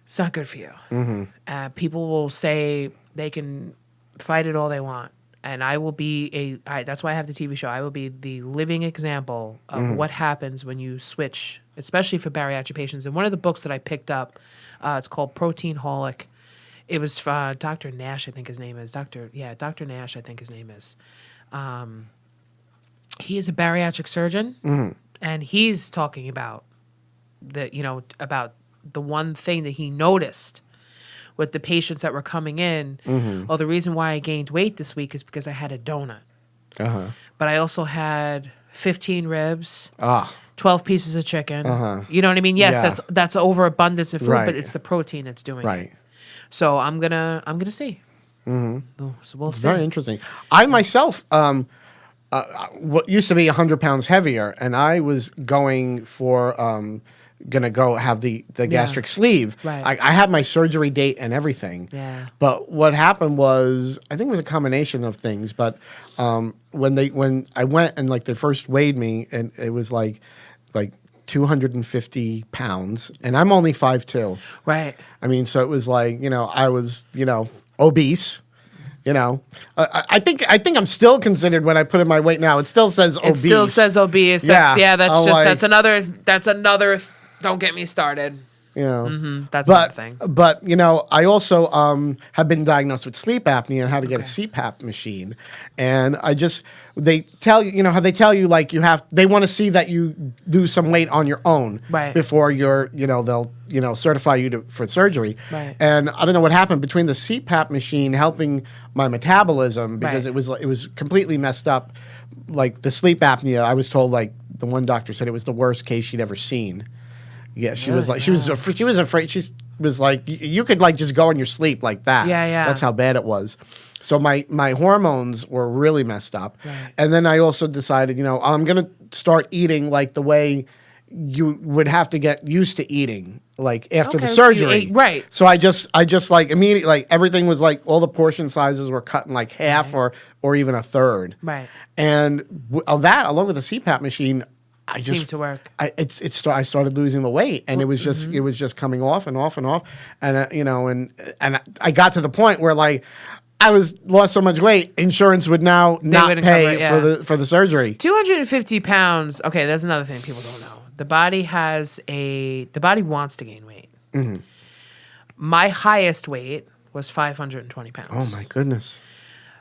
It's not good for you. People will say they can fight it all they want. And I will be that's why I have the TV show. I will be the living example of what happens when you switch, especially for bariatric patients. And one of the books that I picked up, it's called Proteinholic. It was Dr. Nash, I think his name is. Dr. Nash, I think his name is. He is a bariatric surgeon, and he's talking about about the one thing that he noticed with the patients that were coming in. Oh, the reason why I gained weight this week is because I had a donut. But I also had 15 ribs, 12 pieces of chicken. You know what I mean? Yes, Yeah. that's overabundance of food, Right. but it's the protein that's doing Right. it. So I'm gonna see. So we'll see. Very interesting. I myself, what used to be 100 pounds heavier, and I was going for gonna go have the gastric sleeve. Right. I had my surgery date and everything. Yeah. But what happened was, I think it was a combination of things. But when I went and like they first weighed me, and it was like 250 pounds, and I'm only 5'2". Right. I mean, so it was like, I was, obese. I think I'm still considered when I put in my weight now. It still says It obese. still says obese. That's, Yeah. that's I'm just like- that's another. Don't get me started. That's another thing. But I also have been diagnosed with sleep apnea and had to get a CPAP machine. And they tell you, how they tell you like they want to see that you lose some weight on your own Right. before they'll certify you for surgery. Right. And I don't know what happened between the CPAP machine helping my metabolism because Right. it was completely messed up. Like the sleep apnea, I was told like the one doctor said it was the worst case she'd ever seen. Yeah, she was like, she was afraid. She was like, you could like just go in your sleep like that. Yeah. That's how bad it was. So my hormones were really messed up. Right. And then I also decided, I'm going to start eating like the way you would have to get used to eating, like after the Okay, so you surgery. ate- right. So I just like immediately, like everything was like all the portion sizes were cut in like half or even a third. Right. And of that, along with the CPAP machine, I just Seemed to work. I started losing the weight, and it was just coming off and off and off, and and I got to the point where like I lost so much weight, insurance would now not wouldn't pay cover it, for the surgery. 250 pounds. Okay, that's another thing people don't know. The body wants to gain weight. My highest weight was 520 pounds. Oh my goodness!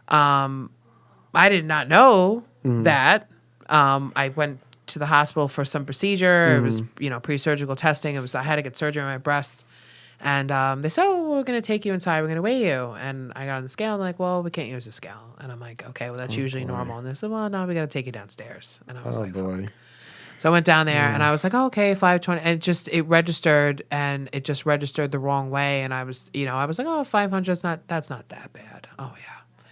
I did not know that. I went to the hospital for some procedure. It was, pre-surgical testing. I had to get surgery on my breast. And they said, oh, we're going to take you inside. We're going to weigh you. And I got on the scale. And like, well, we can't use the scale. And I'm like, okay, well, that's usually normal. And they said, well, no, we got to take you downstairs. And I was like, Boy. So I went down there and I was like, oh, okay, 520. And it registered and it just registered the wrong way. And I was like, oh, 500, that's not that bad. Oh, yeah.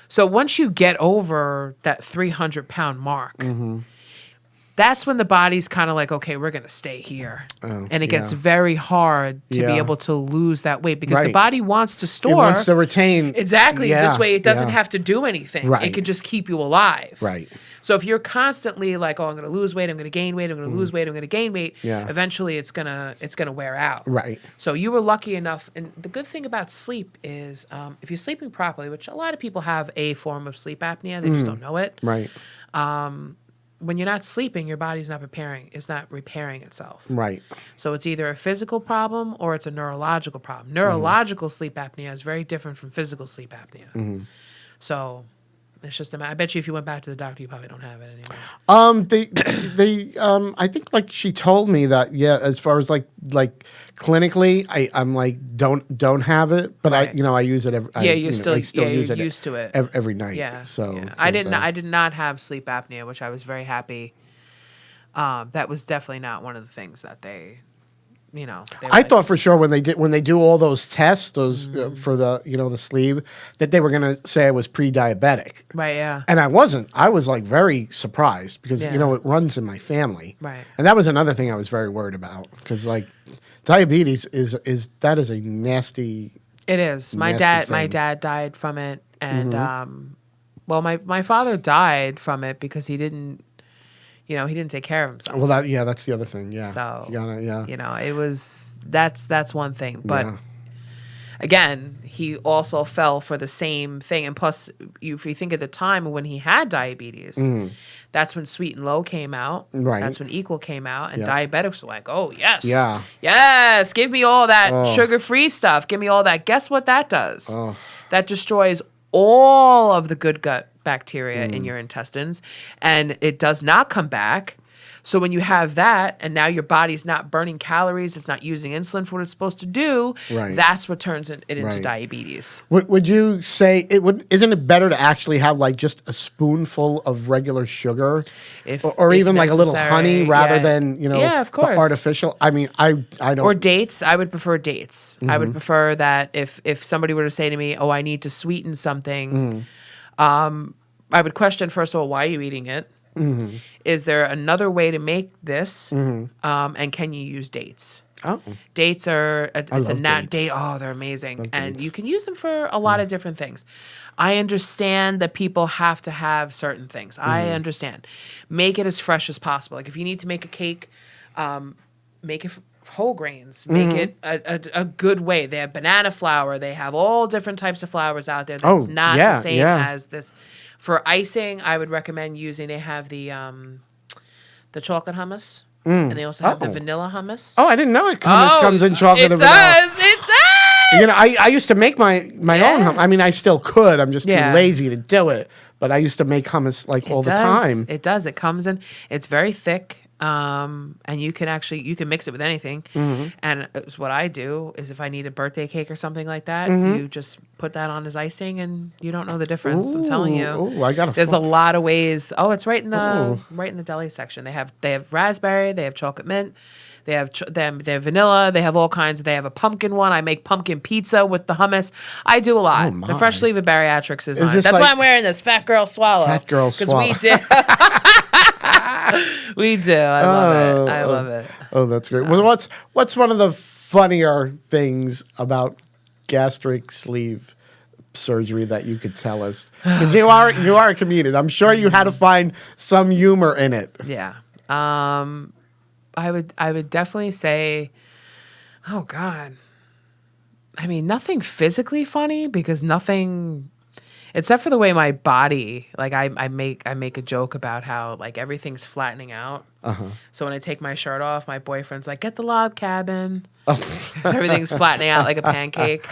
So once you get over that 300-pound mark, that's when the body's kind of like, okay, we're going to stay here. And it gets very hard to be able to lose that weight because the Right. body wants to store. It wants to retain Exactly. Yeah, This way it doesn't yeah. have to do anything. Right. It can just keep you alive. Right. So if you're constantly like, oh, I'm going to lose weight, I'm going to gain weight, I'm going to lose weight, I'm going to gain weight, Yeah. eventually it's gonna wear out. Right. So you were lucky enough, and the good thing about sleep is if you're sleeping properly, which a lot of people have a form of sleep apnea, they just don't know it. Right. When you're not sleeping, your body's not it's not repairing itself. Right. So it's either a physical problem or it's a neurological problem. Neurological sleep apnea is very different from physical sleep apnea. So it's just I bet you if you went back to the doctor, you probably don't have it anymore. They I think like she told me that as far as like clinically, I'm like don't have it, but Right. I use it every. Yeah, you're you're used to it. every night. Yeah. So yeah. I did not have sleep apnea, which I was very happy. That was definitely not one of the things that they were I like, thought for sure when they do all those tests, for the the sleeve, that they were gonna say I was pre-diabetic, right, yeah. and I wasn't. I was like very surprised because Yeah. it runs in my family, Right. And that was another thing I was very worried about because like diabetes is a nasty. It is. My Nasty thing. dad died from it, and well, my father died from it because he didn't take care of himself. Well, that's the other thing. Yeah. So You gotta, it was that's one thing. But Yeah. again, he also fell for the same thing. And plus, if you think at the time when he had diabetes, that's when Sweet and Low came out. Right. That's when Equal came out, and Yeah. diabetics were like, "Oh yes, Yeah. yes, give me all that sugar-free stuff. Give me all that." Guess what that does? Oh. That destroys all of the good gut bacteria in your intestines, and it does not come back. So when you have that, and now your body's not burning calories, it's not using insulin for what it's supposed to do. Right. That's what turns it into Right. diabetes. Would you say it would? Isn't it better to actually have like just a spoonful of regular sugar, If or if even like a little necessary, honey rather yeah. than Yeah, of the course. artificial? I mean, I don't. Or dates. I would prefer dates. I Mm-hmm. would prefer that if somebody were to say to me, "Oh, I need to sweeten something," Mm. I would question first of all, why are you eating it? Mm-hmm. Is there another way to make this? And can you use dates? Oh, Dates are it's a love nat dates. date. Oh, they're amazing, and dates. you can use them for a lot of different things. I understand that people have to have certain things. I understand. Make it as fresh as possible. Like if you need to make a cake, make it whole grains. Make it a good way. They have banana flour. They have all different types of flours out there. That's Oh, not yeah, the same yeah. as this. For icing, I would recommend using. They have the chocolate hummus, and they also have the Oh. vanilla hummus. oh, I didn't know it comes in chocolate It and vanilla. does. It does. I used to make my own Yeah. hummus. I mean, I still could. I'm just too Yeah. lazy to do it. But I used to make hummus like all the time. It does. It comes in. It's very thick. And you can mix it with anything. Mm-hmm. And it's what I do is if I need a birthday cake or something like that, Mm-hmm. you just put that on as icing, and you don't know the difference. I'm telling you. Ooh, I gotta. There's fl- a lot of ways. Oh, it's right in the Ooh. right in the deli section. They have raspberry. They have chocolate mint. They have they have vanilla. They have all kinds. They have a pumpkin one. I make pumpkin pizza with the hummus. I do a lot. Oh, my. The fresh leaf of bariatrics is mine. this That's like- why I'm wearing this fat girl swallow. Fat girl Because swallow. we did. We do. I love it. I love it. Oh, that's great. Well, what's one of the funnier things about gastric sleeve surgery that you could tell us? Because you are a comedian. I'm sure you had to find some humor in it. Yeah. I would definitely say, oh God. I mean, nothing physically funny because nothing, except for the way my body, like I make a joke about how like everything's flattening out. So when I take my shirt off, my boyfriend's like, "Get the log cabin." Everything's flattening out like a pancake.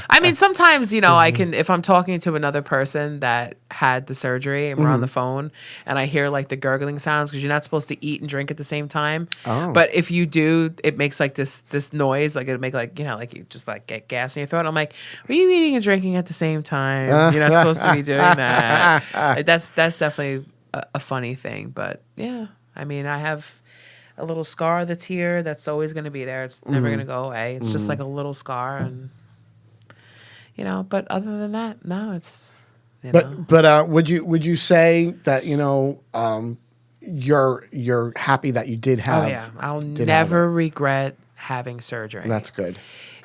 I mean, sometimes, I can, if I'm talking to another person that had the surgery and we're on the phone and I hear like the gurgling sounds because you're not supposed to eat and drink at the same time. Oh. But if you do, it makes like this noise, like it'll make like, like you just like get gas in your throat. I'm like, are you eating and drinking at the same time? You're not supposed to be doing that. Like, that's definitely a funny thing. But yeah, I mean, I have a little scar that's here that's always going to be there. It's never going to go away. It's just like a little scar, and but other than that, no, it's But would you say that you're happy that you did have? oh yeah, I'll did have never regret having surgery. That's good.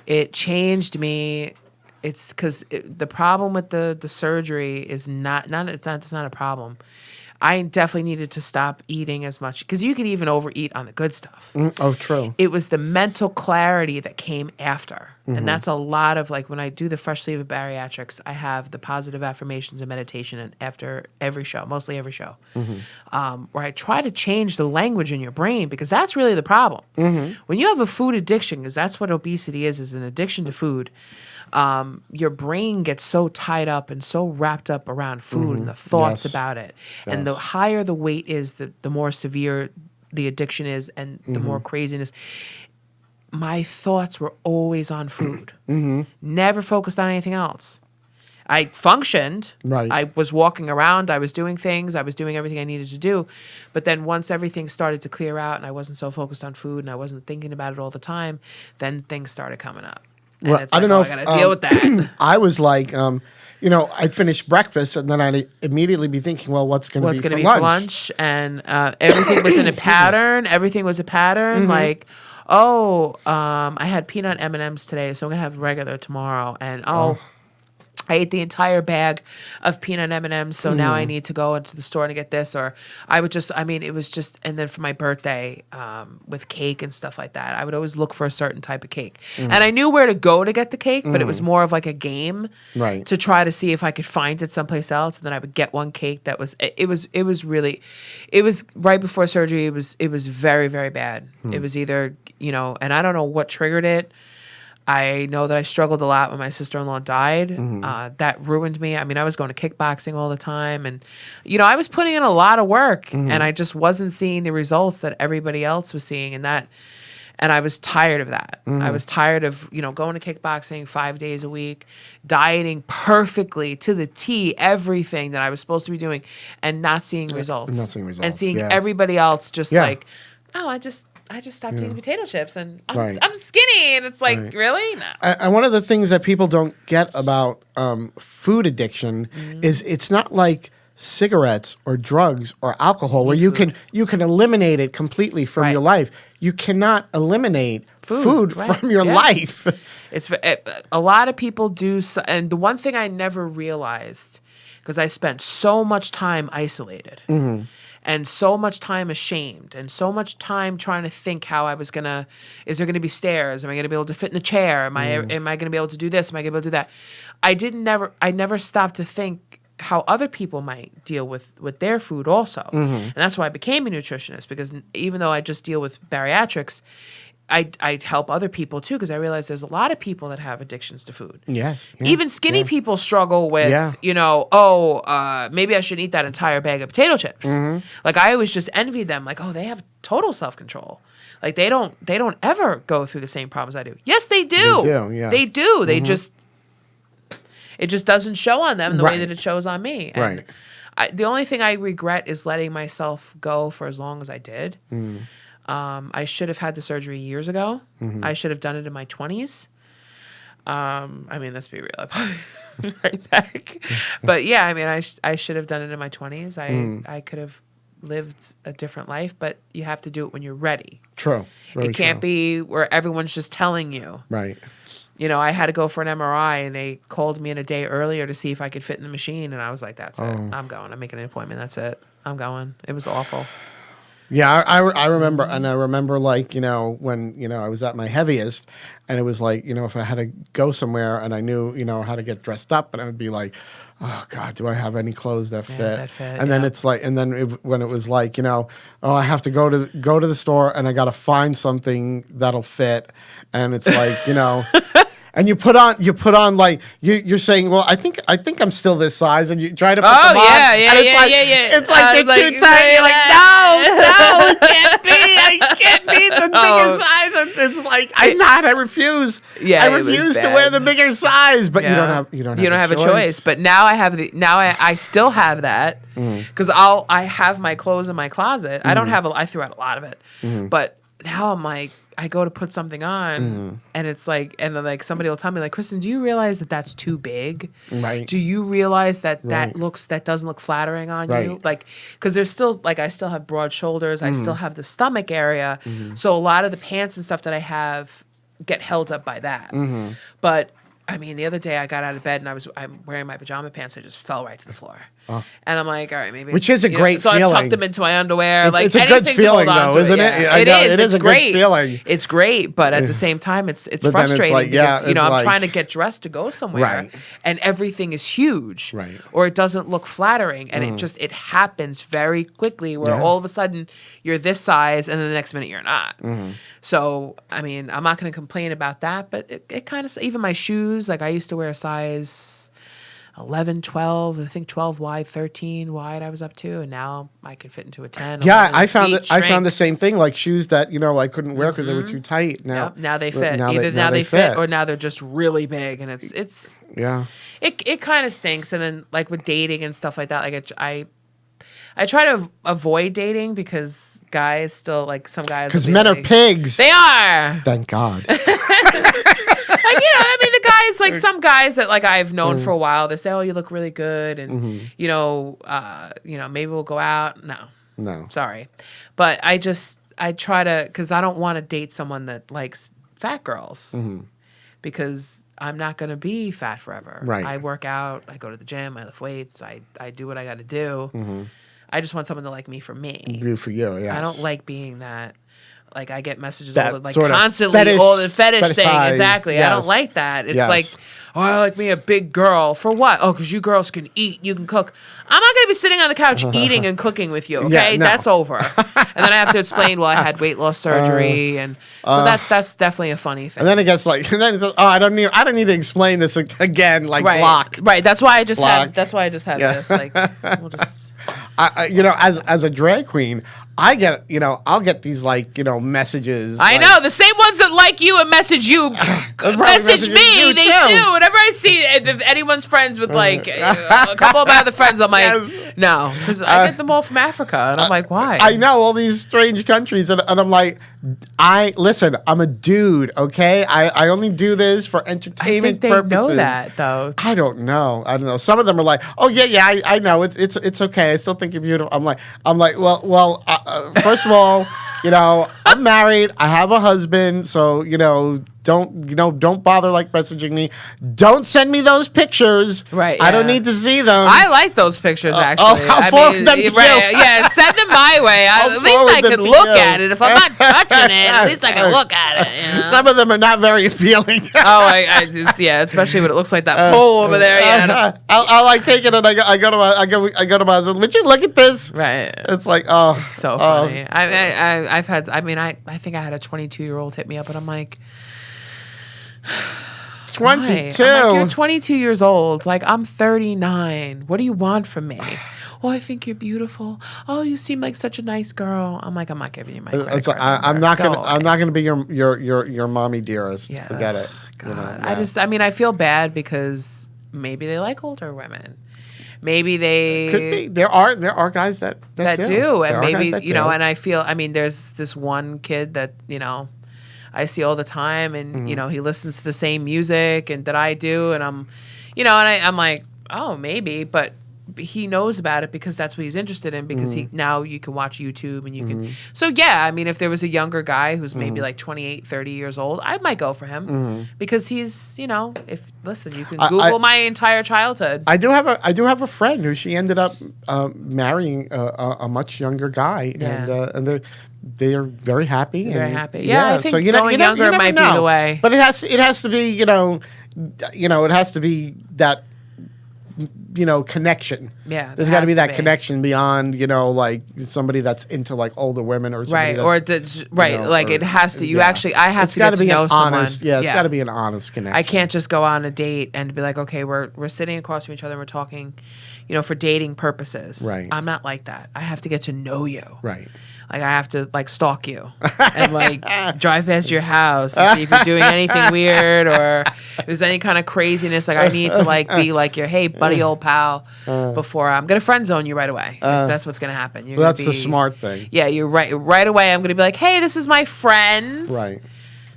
It changed me. It's because the problem with the surgery is not it's not a problem. I definitely needed to stop eating as much because you can even overeat on the good stuff. Oh, true. It was the mental clarity that came after. And that's a lot of like when I do the fresh sleeve of bariatrics, I have the positive affirmations and meditation and after every show, mostly every show, where I try to change the language in your brain because that's really the problem. When you have a food addiction, because that's what obesity is an addiction to food, your brain gets so tied up and so wrapped up around food and the thoughts Yes. about it. And the higher the weight is, the more severe the addiction is and the more craziness. My thoughts were always on food. Never focused on anything else. I functioned. Right. I was walking around. I was doing things. I was doing everything I needed to do. But then once everything started to clear out and I wasn't so focused on food and I wasn't thinking about it all the time, then things started coming up. And Well, it's I like, don't know I if, gotta deal with that. I was like, I'd finish breakfast and then I'd immediately be thinking, well, what's going What's to going be to for be for lunch? And everything was in a pattern. Everything was a pattern. Like, I had peanut M&Ms today, so I'm going to have regular tomorrow. And I ate the entire bag of peanut M&Ms, so now I need to go into the store to get this. Or it was just, and then for my birthday with cake and stuff like that, I would always look for a certain type of cake. And I knew where to go to get the cake, but it was more of like a game Right. to try to see if I could find it someplace else. And then I would get one cake that was, it was right before surgery. It was very, very bad. It was either, and I don't know what triggered it. I know that I struggled a lot when my sister-in-law died. Mm-hmm. That ruined me. I mean, I was going to kickboxing all the time. And, I was putting in a lot of work. Mm-hmm. And I just wasn't seeing the results that everybody else was seeing. And I was tired of that. Mm-hmm. I was tired of, going to kickboxing 5 days a week, dieting perfectly to the T, everything that I was supposed to be doing, and not seeing results. Not seeing And results, seeing yeah. everybody else just Yeah. like, oh, I just stopped eating potato chips and Right. I'm skinny. And it's like, Right. really? No. And one of the things that people don't get about food addiction is it's not like cigarettes or drugs or alcohol where you can eliminate it completely from Right. your life. You cannot eliminate food right. from your Yeah. life. It's a lot of people do. And the one thing I never realized, because I spent so much time isolated and so much time ashamed and so much time trying to think how I was is there going to be stairs? Am I going to be able to fit in a chair? Am I going to be able to do this? Am I going to be able to do that? I never stopped to think how other people might deal with their food also. And that's why I became a nutritionist, because even though I just deal with bariatrics, I help other people too, because I realize there's a lot of people that have addictions to food. Yes. Yeah, Even skinny people struggle with, maybe I should eat that entire bag of potato chips. Like I always just envied them, like, oh, they have total self-control. Like they don't ever go through the same problems I do. Yes, they do. They do, yeah. They do. They it just doesn't show on them the way Right. that it shows on me. And Right. the only thing I regret is letting myself go for as long as I did. I should have had the surgery years ago. I should have done it in my 20s. I mean, let's be real. I probably right back. But yeah, I mean, I should have done it in my 20s. I could have lived a different life, but you have to do it when you're ready. True. Very It can't true. be where everyone's just telling you. Right. I had to go for an MRI, and they called me in a day earlier to see if I could fit in the machine, and I was like, that's it. I'm going. I'm making an appointment. That's it. I'm going. It was awful. Yeah, I remember, and I remember like, when, I was at my heaviest, and it was like, if I had to go somewhere and I knew, how to get dressed up, and I would be like, oh God, do I have any clothes that fit? that fit, And then yeah. it's like, and then when it was like, oh, I have to go to the store and I got to find something that'll fit. And it's like, and you put on like you're saying, well, I think I'm still this size, and you try to put them on. Yeah, and it's like, yeah. It's like they're like, too tight. You're like, no, it can't be. I can't be the bigger size. It's like I refuse. Yeah, I it was refuse to bad. wear the bigger size. But Yeah. you don't have a choice. But now I still have that, because I have my clothes in my closet. I don't have I threw out a lot of it, but now I'm like, I go to put something on, and it's like, and then like somebody will tell me like, Kristen, do you realize that that's too big? Right. Do you realize that Right. that doesn't look flattering on you? Right. Like, because there's still like, I still have broad shoulders. I still have the stomach area. So a lot of the pants and stuff that I have get held up by that. But I mean, the other day I got out of bed and I'm wearing my pajama pants. I just fell right to the floor, and I'm like, all right, maybe. Which is a great so feeling. I tucked them into my underwear. It's a good anything to feeling, hold on though, to isn't it? Yeah. I know, it It's is a good great. feeling. It's great, but at the same time, it's then it's frustrating like, yeah, because it's I'm like- trying to get dressed to go somewhere, Right. and everything is huge, Right. or it doesn't look flattering, and it happens very quickly where all of a sudden you're this size, and then the next minute you're not. So I mean, I'm not going to complain about that, but it kind of, even my shoes, like I used to wear a size 11, 12, I think 12 wide, 13 wide I was up to, and now I can fit into a 10. Yeah, 11. I found Feet I found shrink. the same thing. Like shoes that I couldn't wear because they were too tight. Now Yep, now they fit. now Either now they fit, or now they're just really big, and it's yeah. it kind of stinks. And then like with dating and stuff like that, like I try to avoid dating because guys still, like, some guys will Because be men are like- pigs. They are. Thank God. Like, I mean, the guys, like, some guys that like I've known for a while, they say, "Oh, you look really good," and maybe we'll go out. No. Sorry, but I try to, because I don't want to date someone that likes fat girls, because I'm not going to be fat forever. Right. I work out, I go to the gym, I lift weights, I do what I got to do. I just want someone to like me for me. Good for you. Yes. I don't like being that. Like, I get messages That all the, like, sort of constantly, fetish- all the fetish thing. fetishized, Exactly. I yes. don't like that. It's Yes. like, oh, I like me a big girl. For what? Oh, because you girls can eat, you can cook. I'm not going to be sitting on the couch eating and cooking with you, okay? Yeah, no. That's over. And then I have to explain, well, I had weight loss surgery, and so that's definitely a funny thing. And then it gets like, and then it says, oh, I don't need to explain this again, like block. Right. That's why I just Block. had. That's why I just had this. Like, we'll just. As a drag queen, I get, I'll get these like, messages. I know the same ones that like you and message you, message me. They do. Whenever I see if anyone's friends with like a couple of my other friends, I'm like, no, because I get them all from Africa, and I'm like, why? I know all these strange countries, and I'm like, listen, I'm a dude, okay? I only do this for entertainment they purposes. know that though. I don't know. Some of them are like, oh yeah, I know. It's okay. I still think you're beautiful. I'm like, well. First of all, I'm married. I have a husband, so don't bother like messaging me. Don't send me those pictures. Right. I don't need to see them. I like those pictures actually. I'll forward them to you. Yeah, send them my way. At least I can look at it. If I'm not touching it, at least I can look at it. Some of them are not very appealing. I just especially when it looks like that pole over there. Yeah. I like take it and I go to my husband. Would you look at this? Right. It's like so funny. I think I had a 22-year-old hit me up, and I'm like, 22. I'm like, you're 22 years old. Like, I'm 39. What do you want from me? Oh, I think you're beautiful. Oh, you seem like such a nice girl. I'm like, I'm not giving you my credit card number. I'm not gonna be your mommy dearest. Yeah. Forget it. God. I feel bad because maybe they like older women. Maybe they could be. There are guys that do, and maybe and I feel. There's this one kid that I see all the time, and he listens to the same music and that I do, and I'm like, oh, maybe, but he knows about it because that's what he's interested in, because now you can watch YouTube and you can. So yeah, if there was a younger guy who's maybe like 28, 30 years old, I might go for him because he's, you can Google my entire childhood. I do have a friend who she ended up marrying a much younger guy, and they are very happy. Very happy. Yeah, I think going younger might be the way. But it has to be, it has to be that, connection. Yeah, there's got to be that connection beyond, like somebody that's into like older women or somebody it has to. I have to get to know someone. Yeah, it's got to be an honest connection. I can't just go on a date and be like, okay, we're sitting across from each other and we're talking, for dating purposes. Right. I'm not like that. I have to get to know you. Right. Like, I have to stalk you and drive past your house and see if you're doing anything weird or if there's any kind of craziness. Like, I need to be like your hey buddy old pal before I'm gonna friend zone you right away. That's what's gonna happen. That's the smart thing. Yeah, you're right. Right away, I'm gonna be like, hey, this is my friend. Right.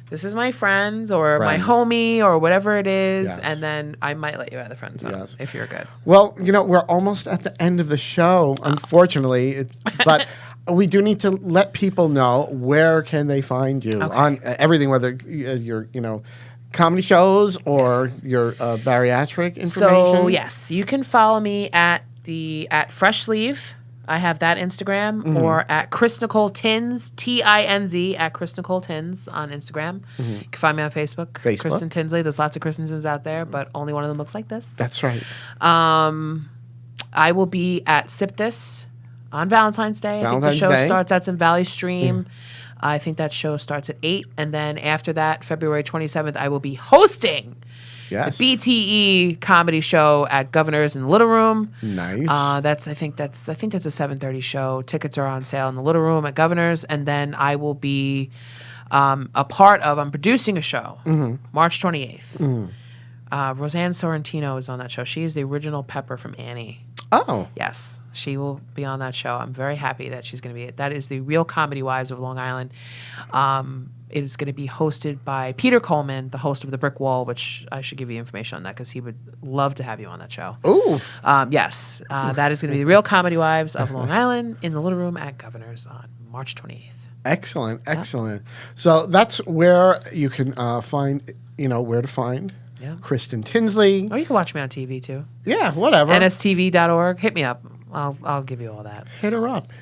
This is my friends or my homie or whatever it is, yes. And then I might let you out of the friend zone if you're good. Well, we're almost at the end of the show, unfortunately, but. We do need to let people know where can they find you on everything, whether your comedy shows or your bariatric information. So yes, you can follow me at Fresh Sleeve. I have that Instagram, or at Chris Nicole Tins, TINZ, at Chris Nicole Tins on Instagram. You can find me on Facebook. Kristen Tinsley. There's lots of Kristens out there, but only one of them looks like this. That's right. I will be at Sip This on Valentine's Day. I think the show starts. That's in Valley Stream. I think that show starts at 8. And then after that, February 27th, I will be hosting the BTE comedy show at Governor's in the Little Room. Nice. I think that's a 7:30 show. Tickets are on sale in the Little Room at Governor's. And then I will be I'm producing a show March 28th. Roseanne Sorrentino is on that show. She is the original Pepper from Annie. Oh. Yes, she will be on that show. I'm very happy that she's going to be it. That is the Real Comedy Wives of Long Island. It is going to be hosted by Peter Coleman, the host of The Brick Wall, which I should give you information on that because he would love to have you on that show. Ooh. Yes, that is going to be the Real Comedy Wives of Long Island in the Little Room at Governor's on March 28th. Excellent. So that's where you can find, where to find Kristen Tinsley. Or you can watch me on TV too. Yeah, whatever. NSTV.org. Hit me up. I'll give you all that. Hit her up.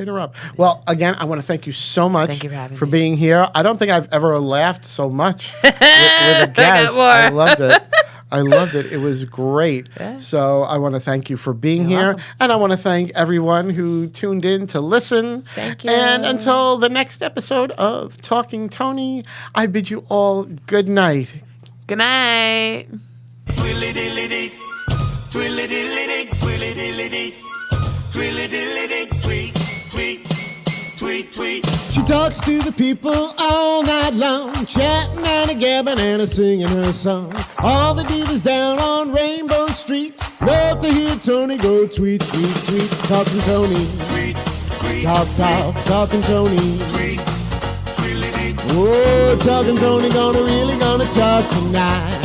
Well, again, I want to thank you so much thank you for being here. I don't think I've ever laughed so much with a guest. I loved it. I loved it. It was great. Yeah. So I want to thank you for being here. welcome. And I want to thank everyone who tuned in to listen. Thank you. And until the next episode of Talking Tony, I bid you all good night. Good night. Twilly-dilly-dee, twilly-dilly-dee, twilly-dilly-dee, twilly-dilly-dee, tweet, tweet, tweet, tweet. She talks to the people all night long, chatting and a gabbing and a singing her song. All the divas down on Rainbow Street love to hear Tony go tweet, tweet, tweet. Talking Tony, Tweet, tweet, talk, talking Tony. tweet, twilly-dee. Oh, talking Tony gonna really gonna talk tonight.